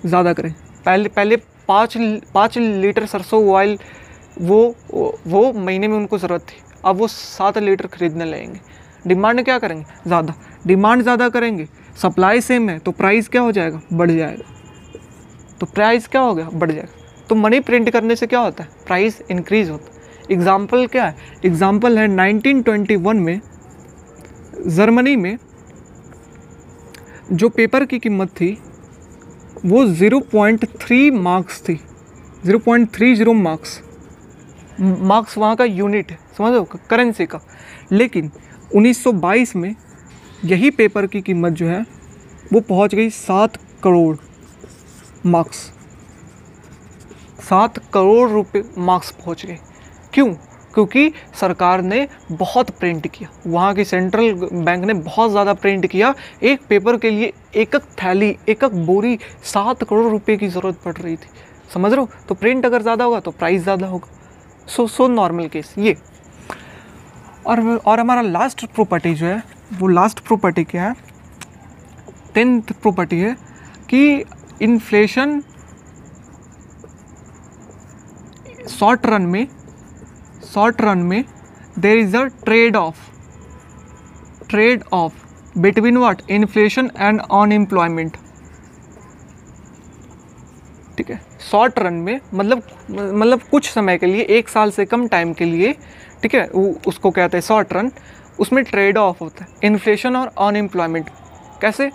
ज़्यादा करेंगे। पहले 5 लीटर सरसों ऑयल वो महीने में उनको ज़रूरत थी, अब वो 7 लीटर खरीदने लगेंगे। डिमांड क्या करेंगे? ज़्यादा। डिमांड ज़्यादा करेंगे, सप्लाई सेम है तो प्राइस क्या हो जाएगा? बढ़ जाएगा। तो प्राइस क्या हो गया? बढ़ जाएगा। तो मनी प्रिंट करने से क्या होता है? प्राइस इंक्रीज़ होता है। एग्ज़ाम्पल क्या है? एग्ज़ाम्पल है 1921 में जर्मनी में जो पेपर की कीमत थी वो 0.3 मार्क्स थी, 0.30 मार्क्स वहाँ का यूनिट है, समझो, करेंसी का। लेकिन 1922 में यही पेपर की कीमत जो है वो पहुँच गई 7 करोड़ मार्क्स, 7 करोड़ रुपए मार्क्स पहुँच गए। क्यों? क्योंकि सरकार ने बहुत प्रिंट किया, वहाँ की सेंट्रल बैंक ने बहुत ज़्यादा प्रिंट किया। एक पेपर के लिए एक थैली, एक बोरी 7 करोड़ रुपए की ज़रूरत पड़ रही थी। समझ रहे हो? तो प्रिंट अगर ज़्यादा होगा तो प्राइस ज़्यादा होगा। सो नॉर्मल केस ये। और हमारा लास्ट प्रॉपर्टी जो है वो लास्ट प्रॉपर्टी क्या है? 10th प्रॉपर्टी है कि इन्फ्लेशन शॉर्ट रन में there is a trade off between what? Inflation and unemployment. ठीक है, शॉर्ट रन में मतलब कुछ समय के लिए, 1 साल से कम टाइम के लिए, ठीक है, उसको कहते हैं शॉर्ट रन। उसमें ट्रेड ऑफ होता है इन्फ्लेशन और अनएम्प्लॉयमेंट। कैसे?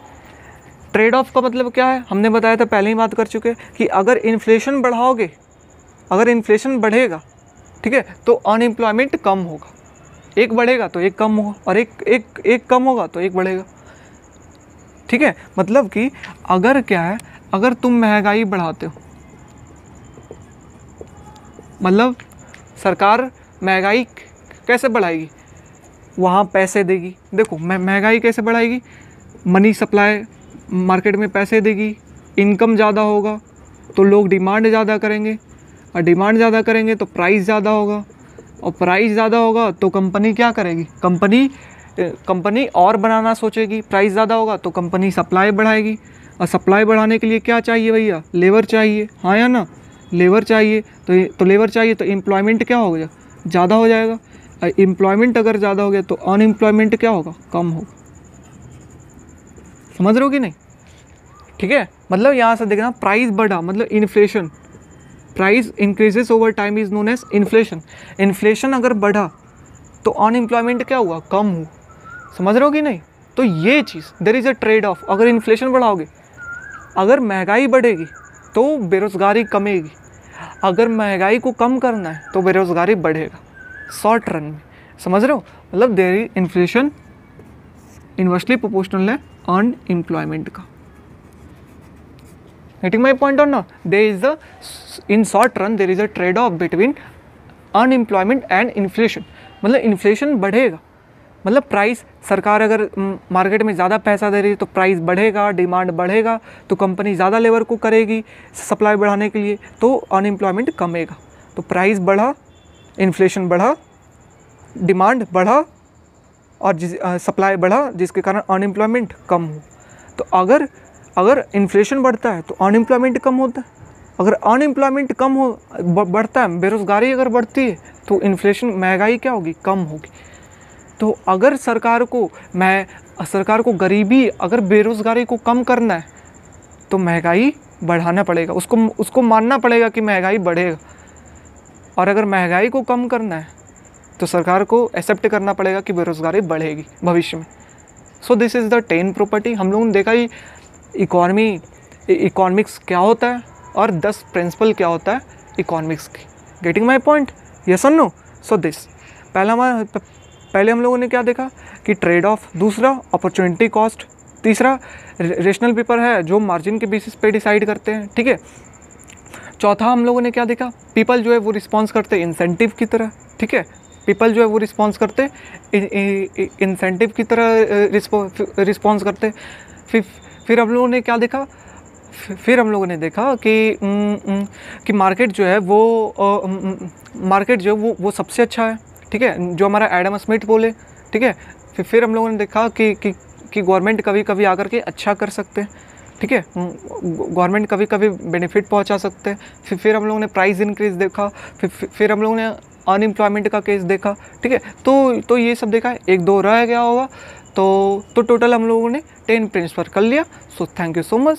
ट्रेड ऑफ का मतलब क्या है? हमने बताया था, पहले ही बात कर चुके हैं कि अगर इन्फ्लेशन बढ़ाओगे, अगर इन्फ्लेशन बढ़ेगा, ठीक है, तो अनएम्प्लॉयमेंट कम होगा। एक बढ़ेगा तो एक कम होगा, और एक कम होगा तो एक बढ़ेगा। ठीक है, मतलब कि अगर क्या है, अगर तुम महंगाई बढ़ाते हो, मतलब सरकार महंगाई कैसे बढ़ाएगी? वहाँ पैसे देगी। देखो महंगाई कैसे बढ़ाएगी? मनी सप्लाई, मार्केट में पैसे देगी, इनकम ज़्यादा होगा तो लोग डिमांड ज़्यादा करेंगे, और डिमांड ज़्यादा करेंगे तो प्राइस ज़्यादा होगा, और प्राइस ज़्यादा होगा तो कंपनी क्या करेगी? कंपनी और बनाना सोचेगी। प्राइस ज़्यादा होगा तो कंपनी सप्लाई बढ़ाएगी, और सप्लाई बढ़ाने के लिए क्या चाहिए भैया? लेबर चाहिए, हाँ या ना? लेबर चाहिए तो लेबर चाहिए तो एम्प्लॉयमेंट क्या हो गया? ज़्यादा हो जाएगा। एम्प्लॉयमेंट अगर ज़्यादा हो गया तो अनएम्प्लॉयमेंट क्या होगा? कम होगा। समझ रहे हो कि नहीं? ठीक है, मतलब यहाँ से देखना, प्राइस बढ़ा मतलब inflation, price increases over time is known as inflation. Inflation अगर बढ़ा तो अनएम्प्लॉयमेंट क्या हुआ? कम हुआ। समझ रहे हो कि नहीं? तो ये चीज़, there is a trade off. अगर इन्फ्लेशन बढ़ाओगे, अगर महंगाई बढ़ेगी तो बेरोज़गारी कमेगी, अगर महंगाई को कम करना है तो बेरोज़गारी बढ़ेगा शॉर्ट रन में। समझ रहे हो? मतलब there is inflation inversely proportional है अनएम्प्लॉयमेंट का। गेटिंग माई पॉइंट और ना, there is a in short run there is a trade off between unemployment and inflation. मतलब इन्फ्लेशन बढ़ेगा, मतलब प्राइस, सरकार अगर मार्केट में ज़्यादा पैसा दे रही है तो प्राइस बढ़ेगा, डिमांड बढ़ेगा, तो कंपनी ज़्यादा लेबर को करेगी सप्लाई बढ़ाने के लिए, तो अनएम्प्लॉयमेंट कमेगा। तो प्राइस बढ़ा, इन्फ्लेशन बढ़ा, डिमांड बढ़ा और सप्लाई बढ़ा, जिसके कारण अनएम्प्लॉयमेंट कम हो। तो अगर इन्फ्लेशन बढ़ता है तो अनएम्प्लॉयमेंट कम होता है, अगर अनएम्प्लॉयमेंट कम हो बढ़ता है, बेरोज़गारी अगर बढ़ती है तो इन्फ्लेशन, महंगाई क्या होगी, कम होगी। तो अगर सरकार को गरीबी, अगर बेरोज़गारी को कम करना है तो महंगाई बढ़ाना पड़ेगा, उसको मानना पड़ेगा कि महंगाई बढ़ेगा। और अगर महंगाई को कम करना है तो सरकार को एक्सेप्ट करना पड़ेगा कि बेरोज़गारी बढ़ेगी भविष्य में। So this is the 10 property. हम लोगों ने देखा ही इकोनॉमिक्स क्या होता है और 10 प्रिंसिपल क्या होता है इकोनॉमिक्स की। गेटिंग माई पॉइंट, यस और नो? सो दिस पहले हम लोगों ने क्या देखा कि ट्रेड ऑफ, दूसरा अपॉर्चुनिटी कॉस्ट, तीसरा रेशनल पेपर है जो मार्जिन के बेसिस पे डिसाइड करते हैं, ठीक है। चौथा हम लोगों ने क्या देखा, पीपल जो है वो रिस्पॉन्स करते हैं इंसेंटिव की तरह, ठीक है। पीपल जो है वो रिस्पॉन्स करते इंसेंटिव की तरह रिस्पॉन्स करते। फिर हम लोगों ने क्या देखा, फिर हम लोगों ने देखा कि मार्केट जो है वो सबसे अच्छा है, ठीक है, जो हमारा एडम स्मिथ बोले, ठीक है। फिर हम लोगों ने देखा कि गवर्नमेंट कभी कभी आकर के अच्छा कर सकते हैं, ठीक है, गवर्नमेंट कभी कभी बेनिफिट पहुंचा सकते हैं। फिर हम लोगों ने प्राइस इंक्रीज देखा, फिर हम लोगों ने अनएम्प्लॉयमेंट का केस देखा, ठीक है। तो ये सब देखा, 1-2 रह गया होगा। तो टोटल हम लोगों ने 10 प्रिंसिपल कर लिया। So thank you so much.